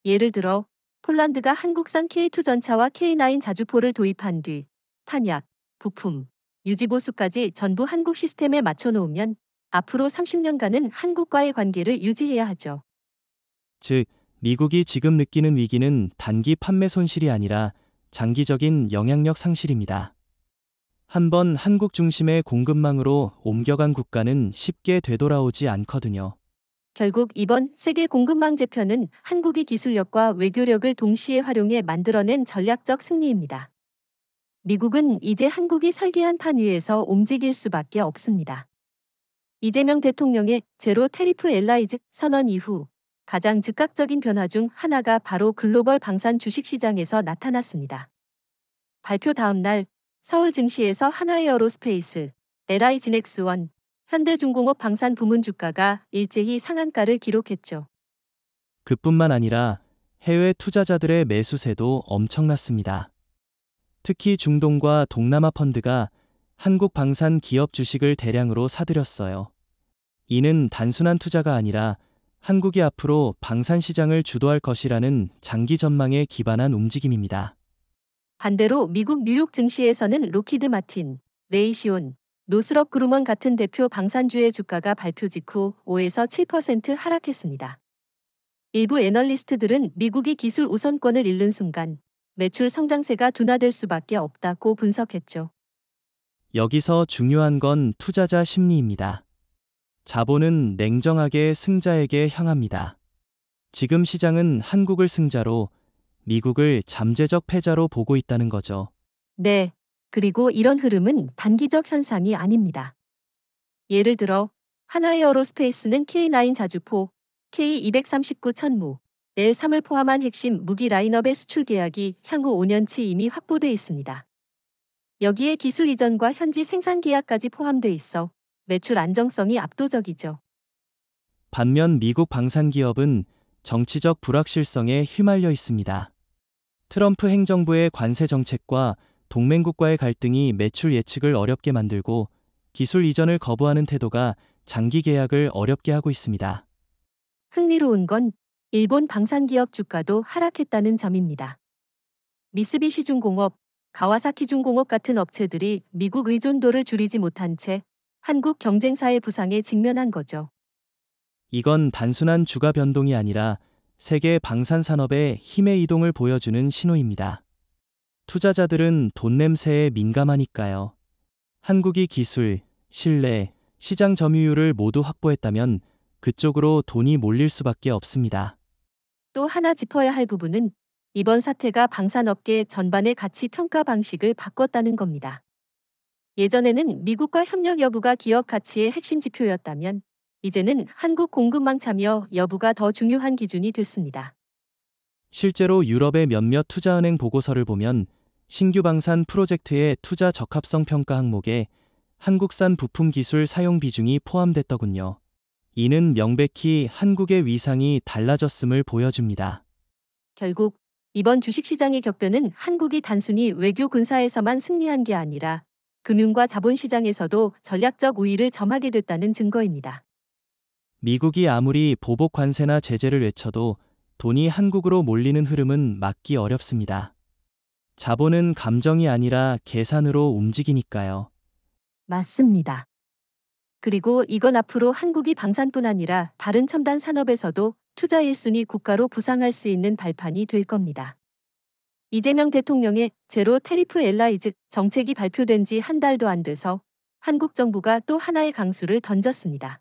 예를 들어 폴란드가 한국산 K2 전차와 K9 자주포를 도입한 뒤 탄약, 부품, 유지보수까지 전부 한국 시스템에 맞춰놓으면 앞으로 30년간은 한국과의 관계를 유지해야 하죠. 즉, 미국이 지금 느끼는 위기는 단기 판매 손실이 아니라 장기적인 영향력 상실입니다. 한번 한국 중심의 공급망으로 옮겨간 국가는 쉽게 되돌아오지 않거든요. 결국 이번 세계 공급망 재편은 한국의 기술력과 외교력을 동시에 활용해 만들어낸 전략적 승리입니다. 미국은 이제 한국이 설계한 판 위에서 움직일 수밖에 없습니다. 이재명 대통령의 제로 테리프 엘라이즈 선언 이후 가장 즉각적인 변화 중 하나가 바로 글로벌 방산 주식시장에서 나타났습니다. 발표 다음 날 서울 증시에서 하나에어로스페이스, LI진엑스원, 현대중공업 방산 부문 주가가 일제히 상한가를 기록했죠. 그뿐만 아니라 해외 투자자들의 매수세도 엄청났습니다. 특히 중동과 동남아 펀드가 한국 방산 기업 주식을 대량으로 사들였어요. 이는 단순한 투자가 아니라 한국이 앞으로 방산 시장을 주도할 것이라는 장기 전망에 기반한 움직임입니다. 반대로 미국 뉴욕 증시에서는 로키드 마틴, 레이시온, 노스럽 그루먼 같은 대표 방산주의 주가가 발표 직후 5에서 7% 하락했습니다. 일부 애널리스트들은 미국이 기술 우선권을 잃는 순간 매출 성장세가 둔화될 수밖에 없다고 분석했죠. 여기서 중요한 건 투자자 심리입니다. 자본은 냉정하게 승자에게 향합니다. 지금 시장은 한국을 승자로, 미국을 잠재적 패자로 보고 있다는 거죠. 네, 그리고 이런 흐름은 단기적 현상이 아닙니다. 예를 들어 하나에어로스페이스는 K9 자주포, K239 천무, L3을 포함한 핵심 무기 라인업의 수출 계약이 향후 5년치 이미 확보돼 있습니다. 여기에 기술 이전과 현지 생산 계약까지 포함돼 있어 매출 안정성이 압도적이죠. 반면 미국 방산 기업은 정치적 불확실성에 휘말려 있습니다. 트럼프 행정부의 관세 정책과 동맹국과의 갈등이 매출 예측을 어렵게 만들고 기술 이전을 거부하는 태도가 장기 계약을 어렵게 하고 있습니다. 흥미로운 건 일본 방산기업 주가도 하락했다는 점입니다. 미쓰비시 중공업, 가와사키 중공업 같은 업체들이 미국 의존도를 줄이지 못한 채 한국 경쟁사의 부상에 직면한 거죠. 이건 단순한 주가 변동이 아니라 세계 방산 산업의 힘의 이동을 보여주는 신호입니다. 투자자들은 돈 냄새에 민감하니까요. 한국이 기술, 신뢰, 시장 점유율을 모두 확보했다면 그쪽으로 돈이 몰릴 수밖에 없습니다. 또 하나 짚어야 할 부분은 이번 사태가 방산업계 전반의 가치 평가 방식을 바꿨다는 겁니다. 예전에는 미국과 협력 여부가 기업 가치의 핵심 지표였다면 이제는 한국 공급망 참여 여부가 더 중요한 기준이 됐습니다. 실제로 유럽의 몇몇 투자은행 보고서를 보면 신규 방산 프로젝트의 투자 적합성 평가 항목에 한국산 부품 기술 사용 비중이 포함됐더군요. 이는 명백히 한국의 위상이 달라졌음을 보여줍니다. 결국 이번 주식시장의 격변은 한국이 단순히 외교 군사에서만 승리한 게 아니라 금융과 자본시장에서도 전략적 우위를 점하게 됐다는 증거입니다. 미국이 아무리 보복 관세나 제재를 외쳐도 돈이 한국으로 몰리는 흐름은 막기 어렵습니다. 자본은 감정이 아니라 계산으로 움직이니까요. 맞습니다. 그리고 이건 앞으로 한국이 방산뿐 아니라 다른 첨단 산업에서도 투자 1순위 국가로 부상할 수 있는 발판이 될 겁니다. 이재명 대통령의 제로 테리프 엘라이즈 정책이 발표된 지 한 달도 안 돼서 한국 정부가 또 하나의 강수를 던졌습니다.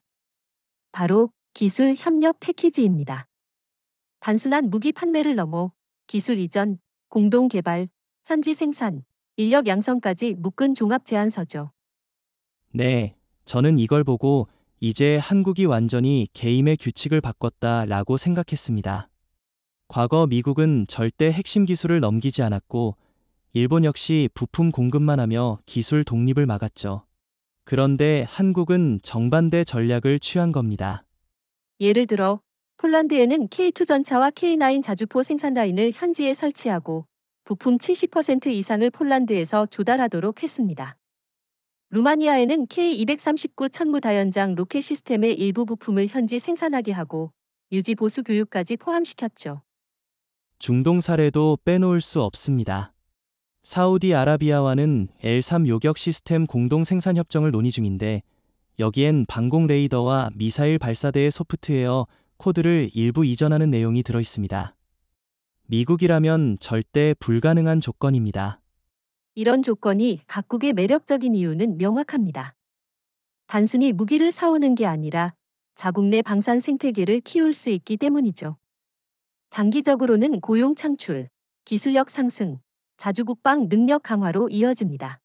바로 기술 협력 패키지입니다. 단순한 무기 판매를 넘어 기술 이전, 공동 개발, 현지 생산, 인력 양성까지 묶은 종합 제안서죠. 네, 저는 이걸 보고 이제 한국이 완전히 게임의 규칙을 바꿨다라고 생각했습니다. 과거 미국은 절대 핵심 기술을 넘기지 않았고 일본 역시 부품 공급만 하며 기술 독립을 막았죠. 그런데 한국은 정반대 전략을 취한 겁니다. 예를 들어 폴란드에는 K2 전차와 K9 자주포 생산 라인을 현지에 설치하고 부품 70% 이상을 폴란드에서 조달하도록 했습니다. 루마니아에는 K239 천무 다연장 로켓 시스템의 일부 부품을 현지 생산하게 하고 유지 보수 교육까지 포함시켰죠. 중동 사례도 빼놓을 수 없습니다. 사우디아라비아와는 L3 요격 시스템 공동 생산 협정을 논의 중인데 여기엔 방공 레이더와 미사일 발사대의 소프트웨어 코드를 일부 이전하는 내용이 들어 있습니다. 미국이라면 절대 불가능한 조건입니다. 이런 조건이 각국의 매력적인 이유는 명확합니다. 단순히 무기를 사오는 게 아니라 자국 내 방산 생태계를 키울 수 있기 때문이죠. 장기적으로는 고용 창출, 기술력 상승, 자주국방 능력 강화로 이어집니다.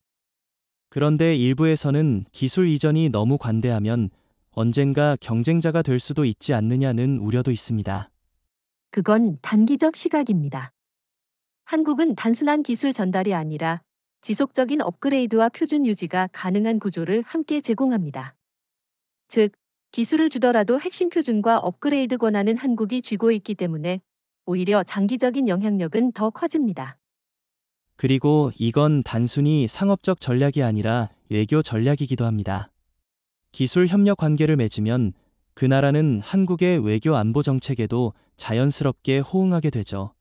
그런데 일부에서는 기술 이전이 너무 관대하면 언젠가 경쟁자가 될 수도 있지 않느냐는 우려도 있습니다. 그건 단기적 시각입니다. 한국은 단순한 기술 전달이 아니라 지속적인 업그레이드와 표준 유지가 가능한 구조를 함께 제공합니다. 즉, 기술을 주더라도 핵심 표준과 업그레이드 권한은 한국이 쥐고 있기 때문에 오히려 장기적인 영향력은 더 커집니다. 그리고 이건 단순히 상업적 전략이 아니라 외교 전략이기도 합니다. 기술 협력 관계를 맺으면 그 나라는 한국의 외교 안보 정책에도 자연스럽게 호응하게 되죠.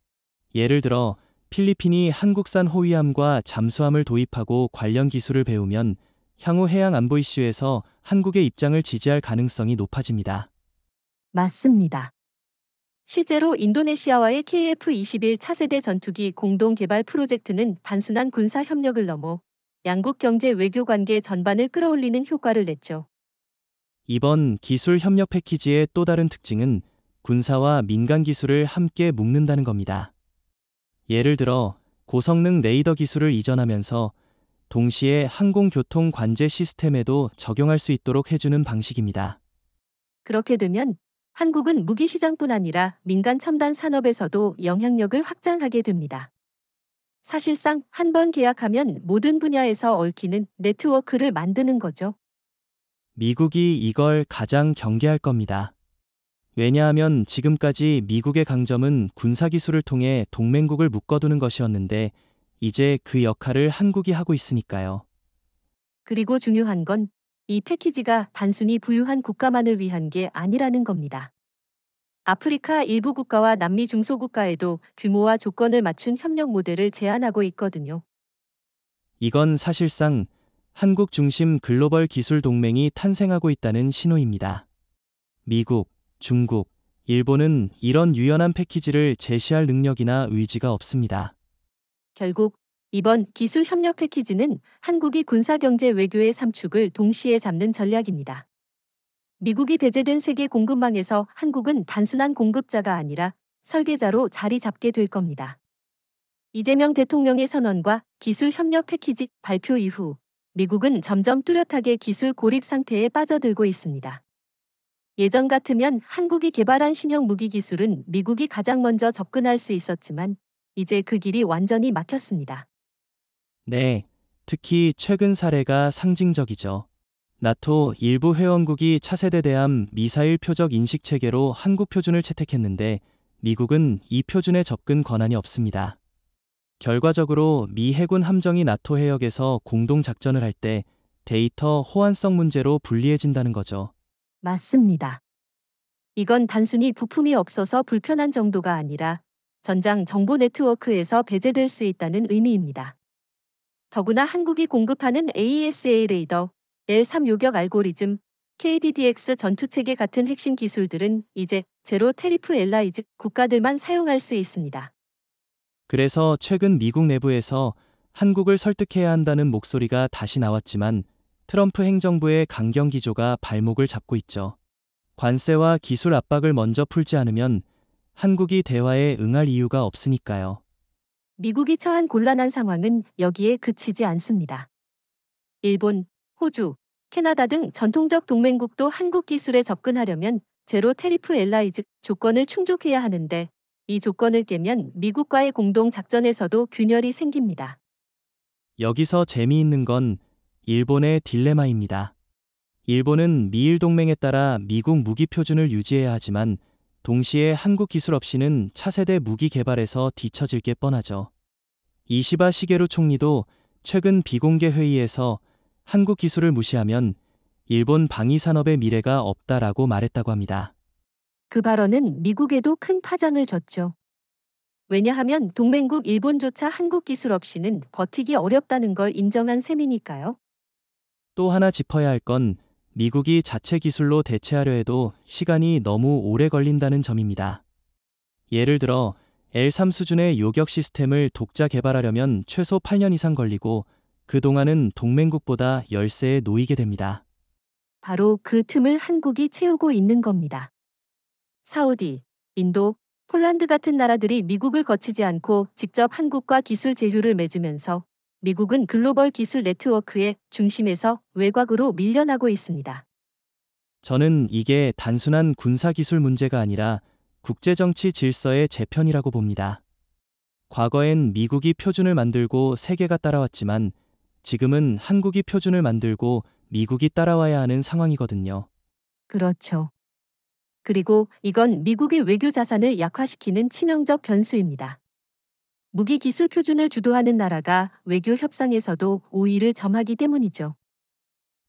예를 들어 필리핀이 한국산 호위함과 잠수함을 도입하고 관련 기술을 배우면 향후 해양 안보 이슈에서 한국의 입장을 지지할 가능성이 높아집니다. 맞습니다. 실제로 인도네시아와의 KF-21 차세대 전투기 공동 개발 프로젝트는 단순한 군사 협력을 넘어 양국 경제 외교 관계 전반을 끌어올리는 효과를 냈죠. 이번 기술 협력 패키지의 또 다른 특징은 군사와 민간 기술을 함께 묶는다는 겁니다. 예를 들어 고성능 레이더 기술을 이전하면서 동시에 항공교통 관제 시스템에도 적용할 수 있도록 해주는 방식입니다. 그렇게 되면 한국은 무기 시장뿐 아니라 민간 첨단 산업에서도 영향력을 확장하게 됩니다. 사실상 한 번 계약하면 모든 분야에서 얽히는 네트워크를 만드는 거죠. 미국이 이걸 가장 경계할 겁니다. 왜냐하면 지금까지 미국의 강점은 군사기술을 통해 동맹국을 묶어두는 것이었는데 이제 그 역할을 한국이 하고 있으니까요. 그리고 중요한 건 이 패키지가 단순히 부유한 국가만을 위한 게 아니라는 겁니다. 아프리카 일부 국가와 남미 중소국가에도 규모와 조건을 맞춘 협력 모델을 제안하고 있거든요. 이건 사실상 한국 중심 글로벌 기술 동맹이 탄생하고 있다는 신호입니다. 미국, 중국, 일본은 이런 유연한 패키지를 제시할 능력이나 의지가 없습니다. 결국 이번 기술 협력 패키지는 한국이 군사경제 외교의 3축을 동시에 잡는 전략입니다. 미국이 배제된 세계 공급망에서 한국은 단순한 공급자가 아니라 설계자로 자리 잡게 될 겁니다. 이재명 대통령의 선언과 기술 협력 패키지 발표 이후 미국은 점점 뚜렷하게 기술 고립 상태에 빠져들고 있습니다. 예전 같으면 한국이 개발한 신형 무기 기술은 미국이 가장 먼저 접근할 수 있었지만 이제 그 길이 완전히 막혔습니다. 네, 특히 최근 사례가 상징적이죠. 나토 일부 회원국이 차세대 대함 미사일 표적 인식 체계로 한국 표준을 채택했는데 미국은 이 표준에 접근 권한이 없습니다. 결과적으로 미 해군 함정이 나토 해역에서 공동 작전을 할 때 데이터 호환성 문제로 불리해진다는 거죠. 맞습니다. 이건 단순히 부품이 없어서 불편한 정도가 아니라 전장 정보 네트워크에서 배제될 수 있다는 의미입니다. 더구나 한국이 공급하는 AESA 레이더, L3 요격 알고리즘, KDDX 전투체계 같은 핵심 기술들은 이제 제로 테리프 엘라이즈 국가들만 사용할 수 있습니다. 그래서 최근 미국 내부에서 한국을 설득해야 한다는 목소리가 다시 나왔지만 트럼프 행정부의 강경 기조가 발목을 잡고 있죠. 관세와 기술 압박을 먼저 풀지 않으면 한국이 대화에 응할 이유가 없으니까요. 미국이 처한 곤란한 상황은 여기에 그치지 않습니다. 일본, 호주, 캐나다 등 전통적 동맹국도 한국 기술에 접근하려면 제로 테리프 엘라이즈 조건을 충족해야 하는데 이 조건을 깨면 미국과의 공동 작전에서도 균열이 생깁니다. 여기서 재미있는 건 일본의 딜레마입니다. 일본은 미일 동맹에 따라 미국 무기 표준을 유지해야 하지만 동시에 한국 기술 없이는 차세대 무기 개발에서 뒤처질 게 뻔하죠. 이시바 시게루 총리도 최근 비공개 회의에서 한국 기술을 무시하면 일본 방위 산업의 미래가 없다라고 말했다고 합니다. 그 발언은 미국에도 큰 파장을 줬죠. 왜냐하면 동맹국 일본조차 한국 기술 없이는 버티기 어렵다는 걸 인정한 셈이니까요. 또 하나 짚어야 할 건 미국이 자체 기술로 대체하려 해도 시간이 너무 오래 걸린다는 점입니다. 예를 들어 L3 수준의 요격 시스템을 독자 개발하려면 최소 8년 이상 걸리고 그동안은 동맹국보다 열세에 놓이게 됩니다. 바로 그 틈을 한국이 채우고 있는 겁니다. 사우디, 인도, 폴란드 같은 나라들이 미국을 거치지 않고 직접 한국과 기술 제휴를 맺으면서 미국은 글로벌 기술 네트워크의 중심에서 외곽으로 밀려나고 있습니다. 저는 이게 단순한 군사기술 문제가 아니라 국제정치 질서의 재편이라고 봅니다. 과거엔 미국이 표준을 만들고 세계가 따라왔지만 지금은 한국이 표준을 만들고 미국이 따라와야 하는 상황이거든요. 그렇죠. 그리고 이건 미국의 외교 자산을 약화시키는 치명적 변수입니다. 무기 기술 표준을 주도하는 나라가 외교 협상에서도 우위를 점하기 때문이죠.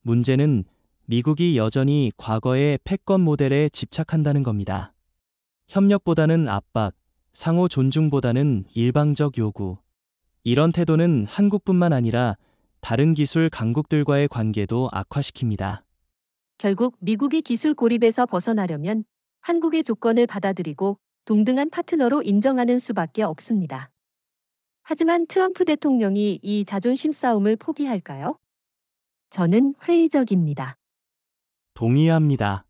문제는 미국이 여전히 과거의 패권 모델에 집착한다는 겁니다. 협력보다는 압박, 상호 존중보다는 일방적 요구. 이런 태도는 한국뿐만 아니라 다른 기술 강국들과의 관계도 악화시킵니다. 결국 미국이 기술 고립에서 벗어나려면 한국의 조건을 받아들이고 동등한 파트너로 인정하는 수밖에 없습니다. 하지만 트럼프 대통령이 이 자존심 싸움을 포기할까요? 저는 회의적입니다. 동의합니다.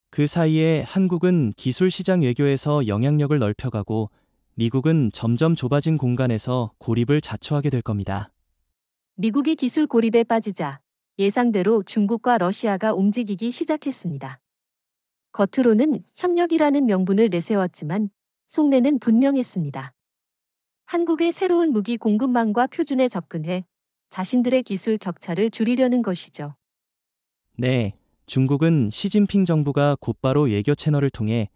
그 사이에 한국은 기술 시장 외교에서 영향력을 넓혀가고 미국은 점점 좁아진 공간에서 고립을 자초하게 될 겁니다. 미국이 기술 고립에 빠지자 예상대로 중국과 러시아가 움직이기 시작했습니다. 겉으로는 협력이라는 명분을 내세웠지만 속내는 분명했습니다. 한국의 새로운 무기 공급망과 표준에 접근해 자신들의 기술 격차를 줄이려는 것이죠. 네, 중국은 시진핑 정부가 곧바로 외교 채널을 통해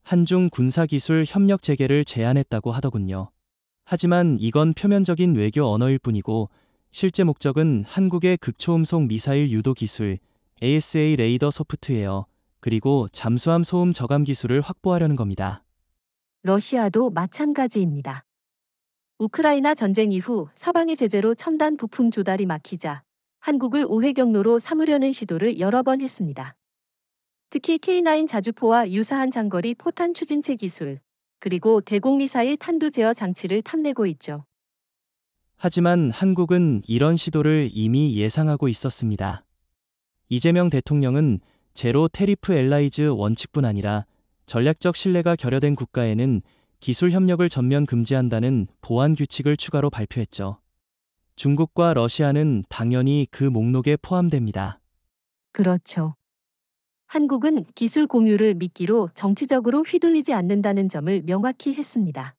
한중 군사기술 협력 재개를 제안했다고 하더군요. 하지만 이건 표면적인 외교 언어일 뿐이고 실제 목적은 한국의 극초음속 미사일 유도 기술, ASA 레이더 소프트웨어, 그리고 잠수함 소음 저감 기술을 확보하려는 겁니다. 러시아도 마찬가지입니다. 우크라이나 전쟁 이후 서방의 제재로 첨단 부품 조달이 막히자 한국을 우회 경로로 삼으려는 시도를 여러 번 했습니다. 특히 K9 자주포와 유사한 장거리 포탄 추진체 기술, 그리고 대공미사일 탄두 제어 장치를 탐내고 있죠. 하지만 한국은 이런 시도를 이미 예상하고 있었습니다. 이재명 대통령은 제로 테리프 엘라이즈 원칙뿐 아니라 전략적 신뢰가 결여된 국가에는 기술 협력을 전면 금지한다는 보안 규칙을 추가로 발표했죠. 중국과 러시아는 당연히 그 목록에 포함됩니다. 그렇죠. 한국은 기술 공유를 미끼로 정치적으로 휘둘리지 않는다는 점을 명확히 했습니다.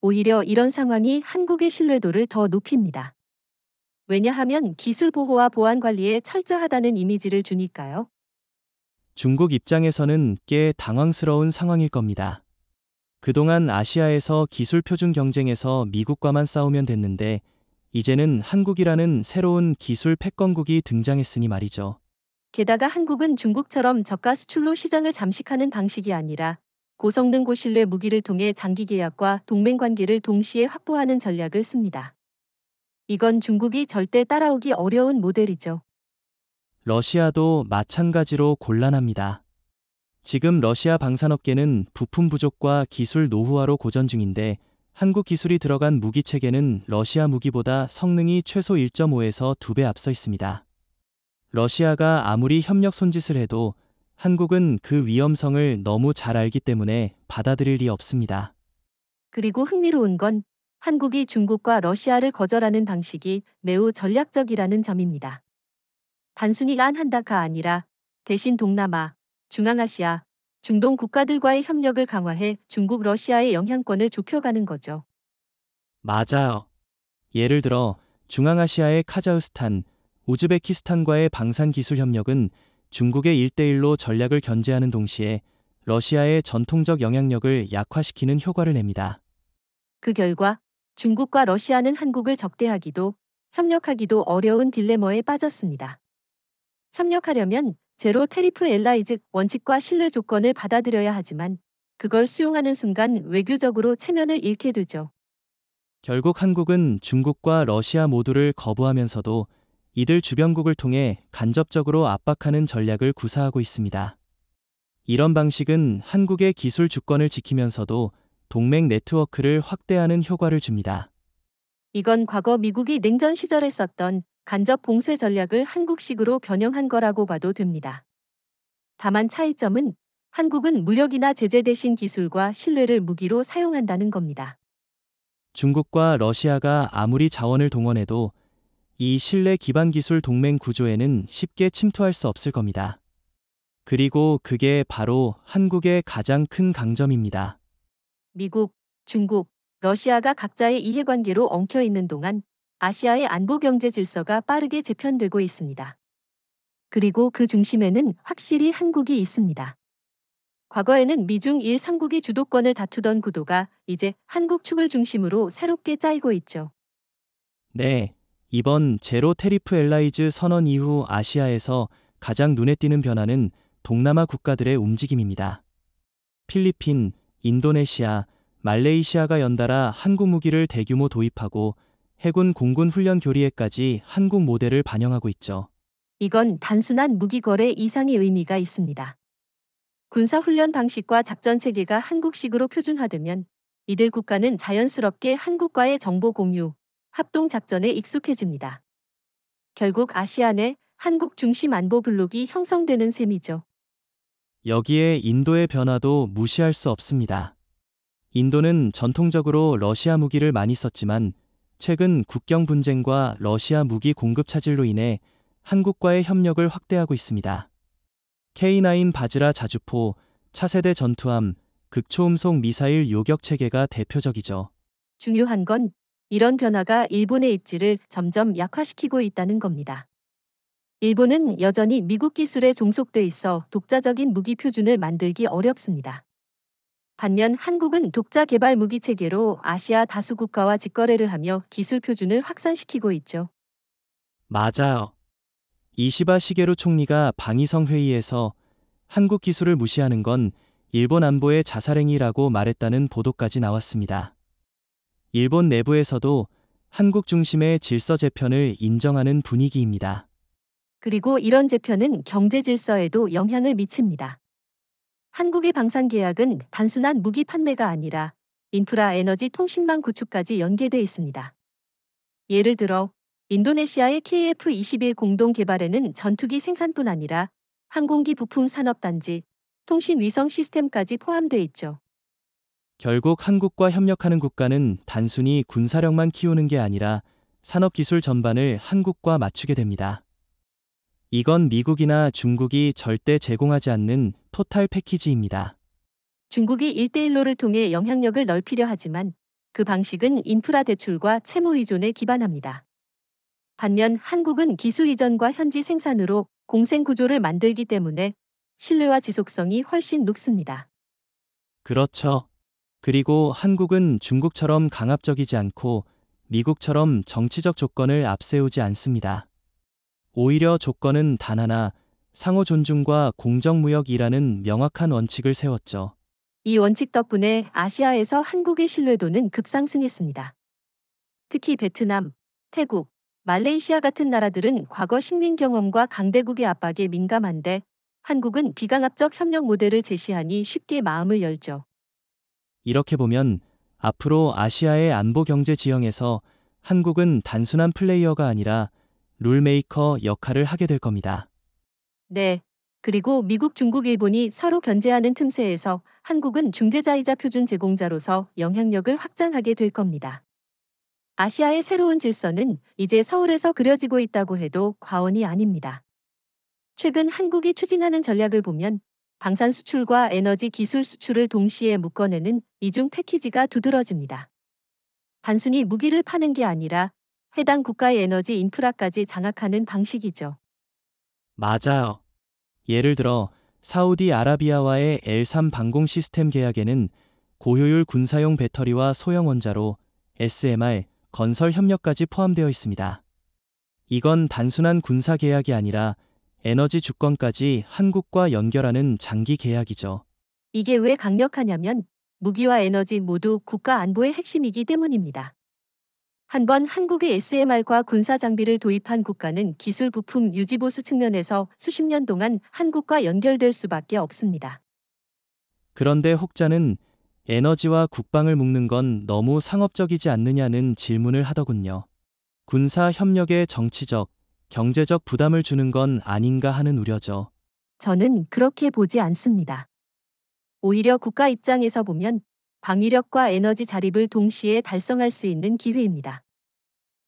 오히려 이런 상황이 한국의 신뢰도를 더 높입니다. 왜냐하면 기술 보호와 보안 관리에 철저하다는 이미지를 주니까요. 중국 입장에서는 꽤 당황스러운 상황일 겁니다. 그동안 아시아에서 기술 표준 경쟁에서 미국과만 싸우면 됐는데 이제는 한국이라는 새로운 기술 패권국이 등장했으니 말이죠. 게다가 한국은 중국처럼 저가 수출로 시장을 잠식하는 방식이 아니라 고성능 고신뢰 무기를 통해 장기 계약과 동맹 관계를 동시에 확보하는 전략을 씁니다. 이건 중국이 절대 따라오기 어려운 모델이죠. 러시아도 마찬가지로 곤란합니다. 지금 러시아 방산업계는 부품 부족과 기술 노후화로 고전 중인데 한국 기술이 들어간 무기 체계는 러시아 무기보다 성능이 최소 1.5에서 2배 앞서 있습니다. 러시아가 아무리 협력 손짓을 해도 한국은 그 위험성을 너무 잘 알기 때문에 받아들일 리 없습니다. 그리고 흥미로운 건 한국이 중국과 러시아를 거절하는 방식이 매우 전략적이라는 점입니다. 단순히 한다가 아니라 대신 동남아, 중앙아시아, 중동 국가들과의 협력을 강화해 중국 러시아의 영향권을 좁혀가는 거죠. 맞아요. 예를 들어 중앙아시아의 카자흐스탄, 우즈베키스탄과의 방산 기술 협력은 중국의 1대1로 전략을 견제하는 동시에 러시아의 전통적 영향력을 약화시키는 효과를 냅니다. 그 결과 중국과 러시아는 한국을 적대하기도 협력하기도 어려운 딜레마에 빠졌습니다. 협력하려면 제로 테리프 엘라이즈 원칙과 신뢰 조건을 받아들여야 하지만 그걸 수용하는 순간 외교적으로 체면을 잃게 되죠. 결국 한국은 중국과 러시아 모두를 거부하면서도 이들 주변국을 통해 간접적으로 압박하는 전략을 구사하고 있습니다. 이런 방식은 한국의 기술 주권을 지키면서도 동맹 네트워크를 확대하는 효과를 줍니다. 이건 과거 미국이 냉전 시절에 썼던 간접 봉쇄 전략을 한국식으로 변형한 거라고 봐도 됩니다. 다만 차이점은 한국은 무력이나 제재 대신 기술과 신뢰를 무기로 사용한다는 겁니다. 중국과 러시아가 아무리 자원을 동원해도 이 신뢰 기반 기술 동맹 구조에는 쉽게 침투할 수 없을 겁니다. 그리고 그게 바로 한국의 가장 큰 강점입니다. 미국, 중국, 러시아가 각자의 이해관계로 엉켜 있는 동안 아시아의 안보 경제 질서가 빠르게 재편되고 있습니다. 그리고 그 중심에는 확실히 한국이 있습니다. 과거에는 미중 1상국이 주도권을 다투던 구도가 이제 한국 축을 중심으로 새롭게 짜이고 있죠. 네, 이번 제로 테리프 엘라이즈 선언 이후 아시아에서 가장 눈에 띄는 변화는 동남아 국가들의 움직임입니다. 필리핀, 인도네시아, 말레이시아가 연달아 한국 무기를 대규모 도입하고 해군 공군 훈련 교리에까지 한국 모델을 반영하고 있죠. 이건 단순한 무기 거래 이상의 의미가 있습니다. 군사훈련 방식과 작전 체계가 한국식으로 표준화되면 이들 국가는 자연스럽게 한국과의 정보 공유, 합동 작전에 익숙해집니다. 결국 아시아 내 한국 중심 안보 블록이 형성되는 셈이죠. 여기에 인도의 변화도 무시할 수 없습니다. 인도는 전통적으로 러시아 무기를 많이 썼지만 최근 국경 분쟁과 러시아 무기 공급 차질로 인해 한국과의 협력을 확대하고 있습니다. K9 바즈라 자주포, 차세대 전투함, 극초음속 미사일 요격 체계가 대표적이죠. 중요한 건 이런 변화가 일본의 입지를 점점 약화시키고 있다는 겁니다. 일본은 여전히 미국 기술에 종속돼 있어 독자적인 무기 표준을 만들기 어렵습니다. 반면 한국은 독자 개발 무기 체계로 아시아 다수 국가와 직거래를 하며 기술 표준을 확산시키고 있죠. 맞아요. 이시바 시게루 총리가 방위성 회의에서 한국 기술을 무시하는 건 일본 안보의 자살행위라고 말했다는 보도까지 나왔습니다. 일본 내부에서도 한국 중심의 질서 재편을 인정하는 분위기입니다. 그리고 이런 재편은 경제 질서에도 영향을 미칩니다. 한국의 방산 계약은 단순한 무기 판매가 아니라 인프라 에너지 통신망 구축까지 연계돼 있습니다. 예를 들어 인도네시아의 KF-21 공동 개발에는 전투기 생산뿐 아니라 항공기 부품 산업단지, 통신 위성 시스템까지 포함돼 있죠. 결국 한국과 협력하는 국가는 단순히 군사력만 키우는 게 아니라 산업기술 전반을 한국과 맞추게 됩니다. 이건 미국이나 중국이 절대 제공하지 않는 토탈 패키지입니다. 중국이 1대1로를 통해 영향력을 넓히려 하지만 그 방식은 인프라 대출과 채무 의존에 기반합니다. 반면 한국은 기술 이전과 현지 생산으로 공생 구조를 만들기 때문에 신뢰와 지속성이 훨씬 높습니다. 그렇죠. 그리고 한국은 중국처럼 강압적이지 않고 미국처럼 정치적 조건을 앞세우지 않습니다. 오히려 조건은 단 하나, 상호 존중과 공정무역이라는 명확한 원칙을 세웠죠. 이 원칙 덕분에 아시아에서 한국의 신뢰도는 급상승했습니다. 특히 베트남, 태국, 말레이시아 같은 나라들은 과거 식민 경험과 강대국의 압박에 민감한데 한국은 비강압적 협력 모델을 제시하니 쉽게 마음을 열죠. 이렇게 보면 앞으로 아시아의 안보 경제 지형에서 한국은 단순한 플레이어가 아니라 룰메이커 역할을 하게 될 겁니다. 네. 그리고 미국, 중국, 일본이 서로 견제하는 틈새에서 한국은 중재자이자 표준 제공자로서 영향력을 확장하게 될 겁니다. 아시아의 새로운 질서는 이제 서울에서 그려지고 있다고 해도 과언이 아닙니다. 최근 한국이 추진하는 전략을 보면 방산 수출과 에너지 기술 수출을 동시에 묶어내는 이중 패키지가 두드러집니다. 단순히 무기를 파는 게 아니라 해당 국가의 에너지 인프라까지 장악하는 방식이죠. 맞아요. 예를 들어 사우디아라비아와의 L3 방공 시스템 계약에는 고효율 군사용 배터리와 소형 원자로 SMR 건설 협력까지 포함되어 있습니다. 이건 단순한 군사 계약이 아니라 에너지 주권까지 한국과 연결하는 장기 계약이죠. 이게 왜 강력하냐면 무기와 에너지 모두 국가 안보의 핵심이기 때문입니다. 한번 한국의 SMR과 군사 장비를 도입한 국가는 기술 부품 유지 보수 측면에서 수십 년 동안 한국과 연결될 수밖에 없습니다. 그런데 혹자는 에너지와 국방을 묶는 건 너무 상업적이지 않느냐는 질문을 하더군요. 군사 협력에 정치적, 경제적 부담을 주는 건 아닌가 하는 우려죠. 저는 그렇게 보지 않습니다. 오히려 국가 입장에서 보면 방위력과 에너지 자립을 동시에 달성할 수 있는 기회입니다.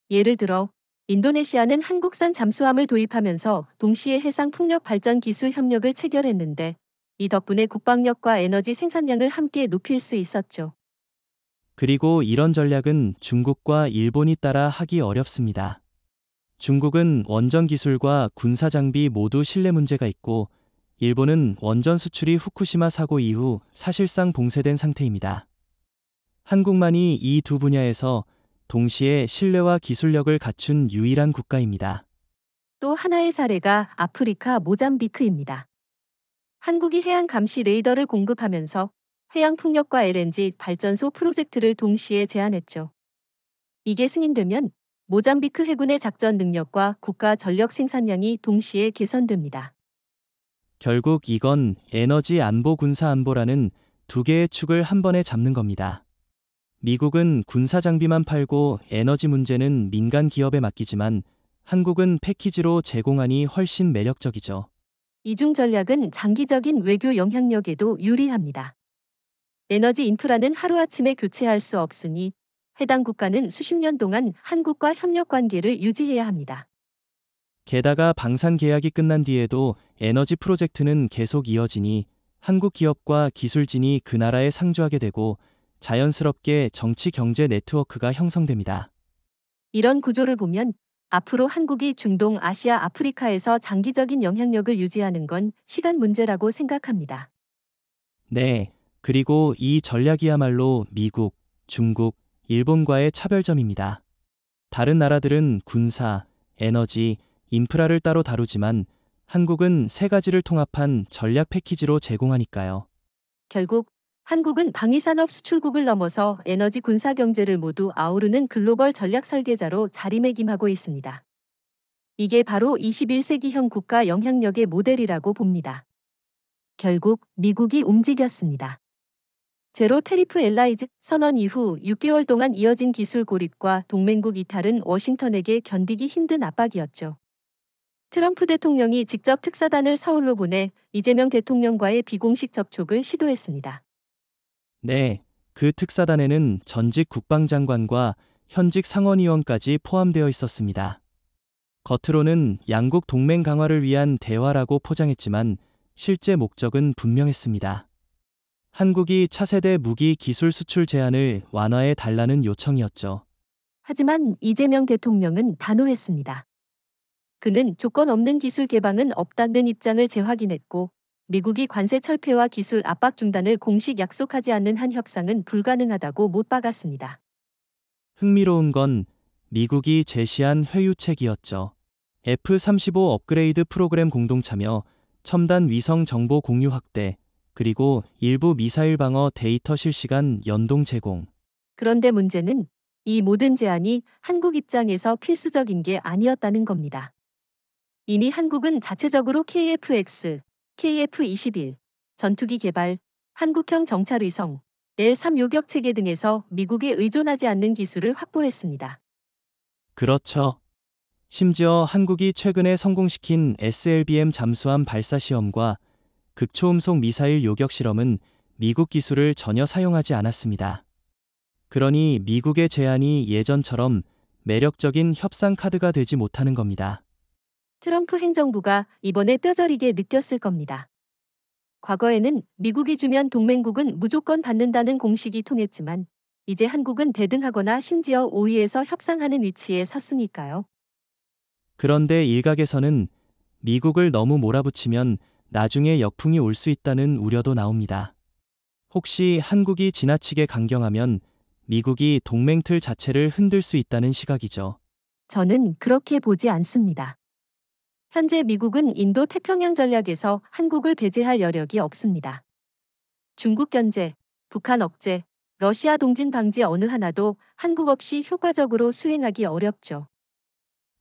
예를 들어 인도네시아는 한국산 잠수함을 도입하면서 동시에 해상 풍력 발전 기술 협력을 체결했는데 이 덕분에 국방력과 에너지 생산량을 함께 높일 수 있었죠. 그리고 이런 전략은 중국과 일본이 따라 하기 어렵습니다. 중국은 원전 기술과 군사 장비 모두 신뢰 문제가 있고, 일본은 원전 수출이 후쿠시마 사고 이후 사실상 봉쇄된 상태입니다. 한국만이 이 두 분야에서 동시에 신뢰와 기술력을 갖춘 유일한 국가입니다. 또 하나의 사례가 아프리카 모잠비크입니다. 한국이 해양 감시 레이더를 공급하면서 해양 풍력과 LNG 발전소 프로젝트를 동시에 제안했죠. 이게 승인되면 모잠비크 해군의 작전 능력과 국가 전력 생산량이 동시에 개선됩니다. 결국 이건 에너지 안보 군사 안보라는 두 개의 축을 한 번에 잡는 겁니다. 미국은 군사 장비만 팔고 에너지 문제는 민간 기업에 맡기지만 한국은 패키지로 제공하니 훨씬 매력적이죠. 이중 전략은 장기적인 외교 영향력에도 유리합니다. 에너지 인프라는 하루아침에 교체할 수 없으니 해당 국가는 수십 년 동안 한국과 협력 관계를 유지해야 합니다. 게다가 방산 계약이 끝난 뒤에도 에너지 프로젝트는 계속 이어지니 한국 기업과 기술진이 그 나라에 상주하게 되고 자연스럽게 정치 경제 네트워크가 형성됩니다. 이런 구조를 보면 앞으로 한국이 중동, 아시아, 아프리카에서 장기적인 영향력을 유지하는 건 시간 문제라고 생각합니다. 네, 그리고 이 전략이야말로 미국, 중국, 일본과의 차별점입니다. 다른 나라들은 군사, 에너지, 인프라를 따로 다루지만 한국은 세 가지를 통합한 전략 패키지로 제공하니까요. 결국 한국은 방위산업 수출국을 넘어서 에너지 군사 경제를 모두 아우르는 글로벌 전략 설계자로 자리매김하고 있습니다. 이게 바로 21세기형 국가 영향력의 모델이라고 봅니다. 결국 미국이 움직였습니다. 제로 테리프 엘라이즈 선언 이후 6개월 동안 이어진 기술 고립과 동맹국 이탈은 워싱턴에게 견디기 힘든 압박이었죠. 트럼프 대통령이 직접 특사단을 서울로 보내 이재명 대통령과의 비공식 접촉을 시도했습니다. 네, 그 특사단에는 전직 국방장관과 현직 상원의원까지 포함되어 있었습니다. 겉으로는 양국 동맹 강화를 위한 대화라고 포장했지만 실제 목적은 분명했습니다. 한국이 차세대 무기 기술 수출 제한을 완화해 달라는 요청이었죠. 하지만 이재명 대통령은 단호했습니다. 그는 조건 없는 기술 개방은 없다는 입장을 재확인했고 미국이 관세 철폐와 기술 압박 중단을 공식 약속하지 않는 한 협상은 불가능하다고 못 박았습니다. 흥미로운 건 미국이 제시한 회유책이었죠. F-35 업그레이드 프로그램 공동 참여, 첨단 위성 정보 공유 확대, 그리고 일부 미사일 방어 데이터 실시간 연동 제공. 그런데 문제는 이 모든 제안이 한국 입장에서 필수적인 게 아니었다는 겁니다. 이미 한국은 자체적으로 KF-X, KF-21, 전투기 개발, 한국형 정찰위성, L-3 요격 체계 등에서 미국에 의존하지 않는 기술을 확보했습니다. 그렇죠. 심지어 한국이 최근에 성공시킨 SLBM 잠수함 발사 시험과 극초음속 미사일 요격 실험은 미국 기술을 전혀 사용하지 않았습니다. 그러니 미국의 제안이 예전처럼 매력적인 협상 카드가 되지 못하는 겁니다. 트럼프 행정부가 이번에 뼈저리게 느꼈을 겁니다. 과거에는 미국이 주면 동맹국은 무조건 받는다는 공식이 통했지만 이제 한국은 대등하거나 심지어 우위에서 협상하는 위치에 섰으니까요. 그런데 일각에서는 미국을 너무 몰아붙이면 나중에 역풍이 올 수 있다는 우려도 나옵니다. 혹시 한국이 지나치게 강경하면 미국이 동맹 틀 자체를 흔들 수 있다는 시각이죠. 저는 그렇게 보지 않습니다. 현재 미국은 인도 태평양 전략에서 한국을 배제할 여력이 없습니다. 중국 견제, 북한 억제, 러시아 동진 방지 어느 하나도 한국 없이 효과적으로 수행하기 어렵죠.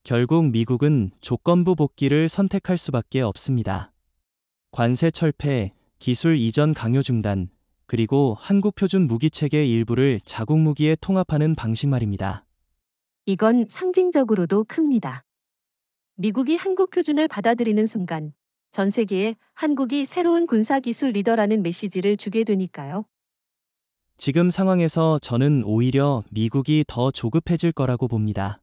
결국 미국은 조건부 복귀를 선택할 수밖에 없습니다. 관세 철폐, 기술 이전 강요 중단, 그리고 한국 표준 무기체계 일부를 자국 무기에 통합하는 방식 말입니다. 이건 상징적으로도 큽니다. 미국이 한국 표준을 받아들이는 순간 전 세계에 한국이 새로운 군사기술 리더라는 메시지를 주게 되니까요. 지금 상황에서 저는 오히려 미국이 더 조급해질 거라고 봅니다.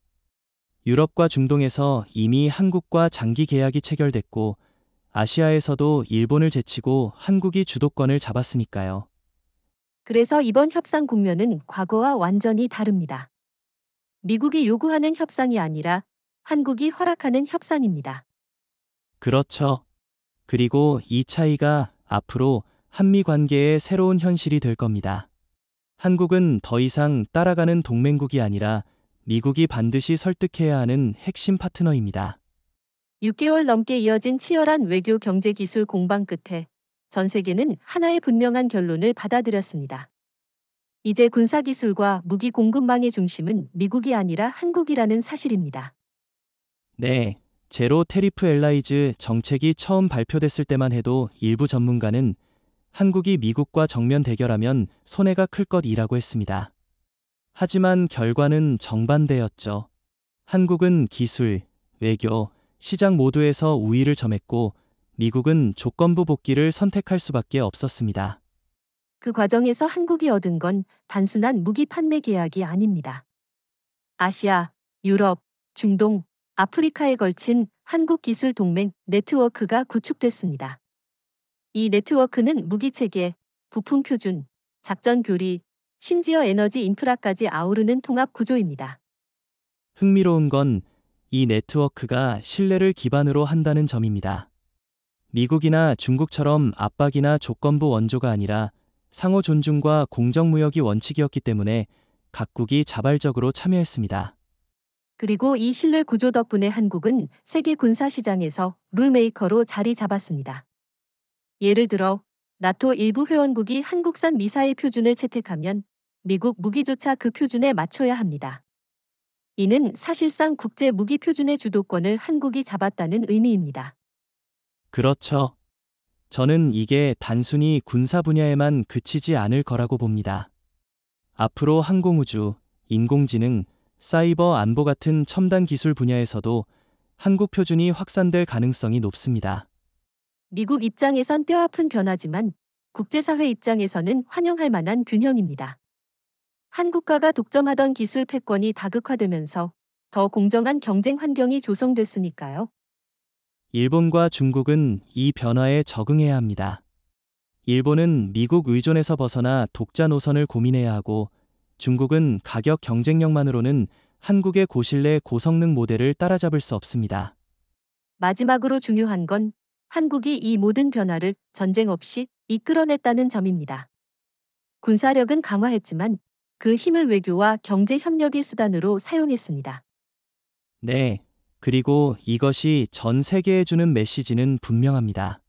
유럽과 중동에서 이미 한국과 장기 계약이 체결됐고, 아시아에서도 일본을 제치고 한국이 주도권을 잡았으니까요. 그래서 이번 협상 국면은 과거와 완전히 다릅니다. 미국이 요구하는 협상이 아니라 한국이 허락하는 협상입니다. 그렇죠. 그리고 이 차이가 앞으로 한미 관계의 새로운 현실이 될 겁니다. 한국은 더 이상 따라가는 동맹국이 아니라 미국이 반드시 설득해야 하는 핵심 파트너입니다. 6개월 넘게 이어진 치열한 외교 경제 기술 공방 끝에 전 세계는 하나의 분명한 결론을 받아들였습니다. 이제 군사기술과 무기 공급망의 중심은 미국이 아니라 한국이라는 사실입니다. 네, 제로 테리프 엘라이즈 정책이 처음 발표됐을 때만 해도 일부 전문가는 한국이 미국과 정면 대결하면 손해가 클 것이라고 했습니다. 하지만 결과는 정반대였죠. 한국은 기술, 외교, 시장 모두에서 우위를 점했고 미국은 조건부 복귀를 선택할 수밖에 없었습니다. 그 과정에서 한국이 얻은 건 단순한 무기 판매 계약이 아닙니다. 아시아, 유럽, 중동, 아프리카에 걸친 한국 기술 동맹 네트워크가 구축됐습니다. 이 네트워크는 무기체계, 부품 표준, 작전 교리, 심지어 에너지 인프라까지 아우르는 통합 구조입니다. 흥미로운 건 이 네트워크가 신뢰를 기반으로 한다는 점입니다. 미국이나 중국처럼 압박이나 조건부 원조가 아니라 상호 존중과 공정무역이 원칙이었기 때문에 각국이 자발적으로 참여했습니다. 그리고 이 신뢰 구조 덕분에 한국은 세계 군사 시장에서 룰메이커로 자리 잡았습니다. 예를 들어 나토 일부 회원국이 한국산 미사일 표준을 채택하면 미국 무기조차 그 표준에 맞춰야 합니다. 이는 사실상 국제 무기 표준의 주도권을 한국이 잡았다는 의미입니다. 그렇죠. 저는 이게 단순히 군사 분야에만 그치지 않을 거라고 봅니다. 앞으로 항공우주, 인공지능, 사이버 안보 같은 첨단 기술 분야에서도 한국 표준이 확산될 가능성이 높습니다. 미국 입장에선 뼈아픈 변화지만 국제사회 입장에서는 환영할 만한 균형입니다. 한 국가가 독점하던 기술 패권이 다극화되면서 더 공정한 경쟁 환경이 조성됐으니까요. 일본과 중국은 이 변화에 적응해야 합니다. 일본은 미국 의존에서 벗어나 독자 노선을 고민해야 하고, 중국은 가격 경쟁력만으로는 한국의 고신뢰 고성능 모델을 따라잡을 수 없습니다. 마지막으로 중요한 건 한국이 이 모든 변화를 전쟁 없이 이끌어냈다는 점입니다. 군사력은 강화했지만 그 힘을 외교와 경제 협력의 수단으로 사용했습니다. 네, 그리고 이것이 전 세계에 주는 메시지는 분명합니다.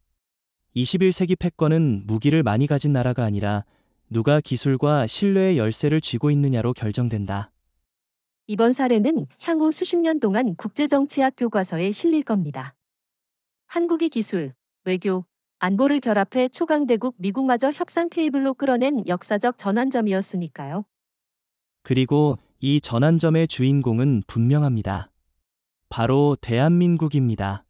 21세기 패권은 무기를 많이 가진 나라가 아니라 누가 기술과 신뢰의 열쇠를 쥐고 있느냐로 결정된다. 이번 사례는 향후 수십 년 동안 국제정치학 교과서에 실릴 겁니다. 한국이 기술, 외교, 안보를 결합해 초강대국 미국마저 협상 테이블로 끌어낸 역사적 전환점이었으니까요. 그리고 이 전환점의 주인공은 분명합니다. 바로 대한민국입니다.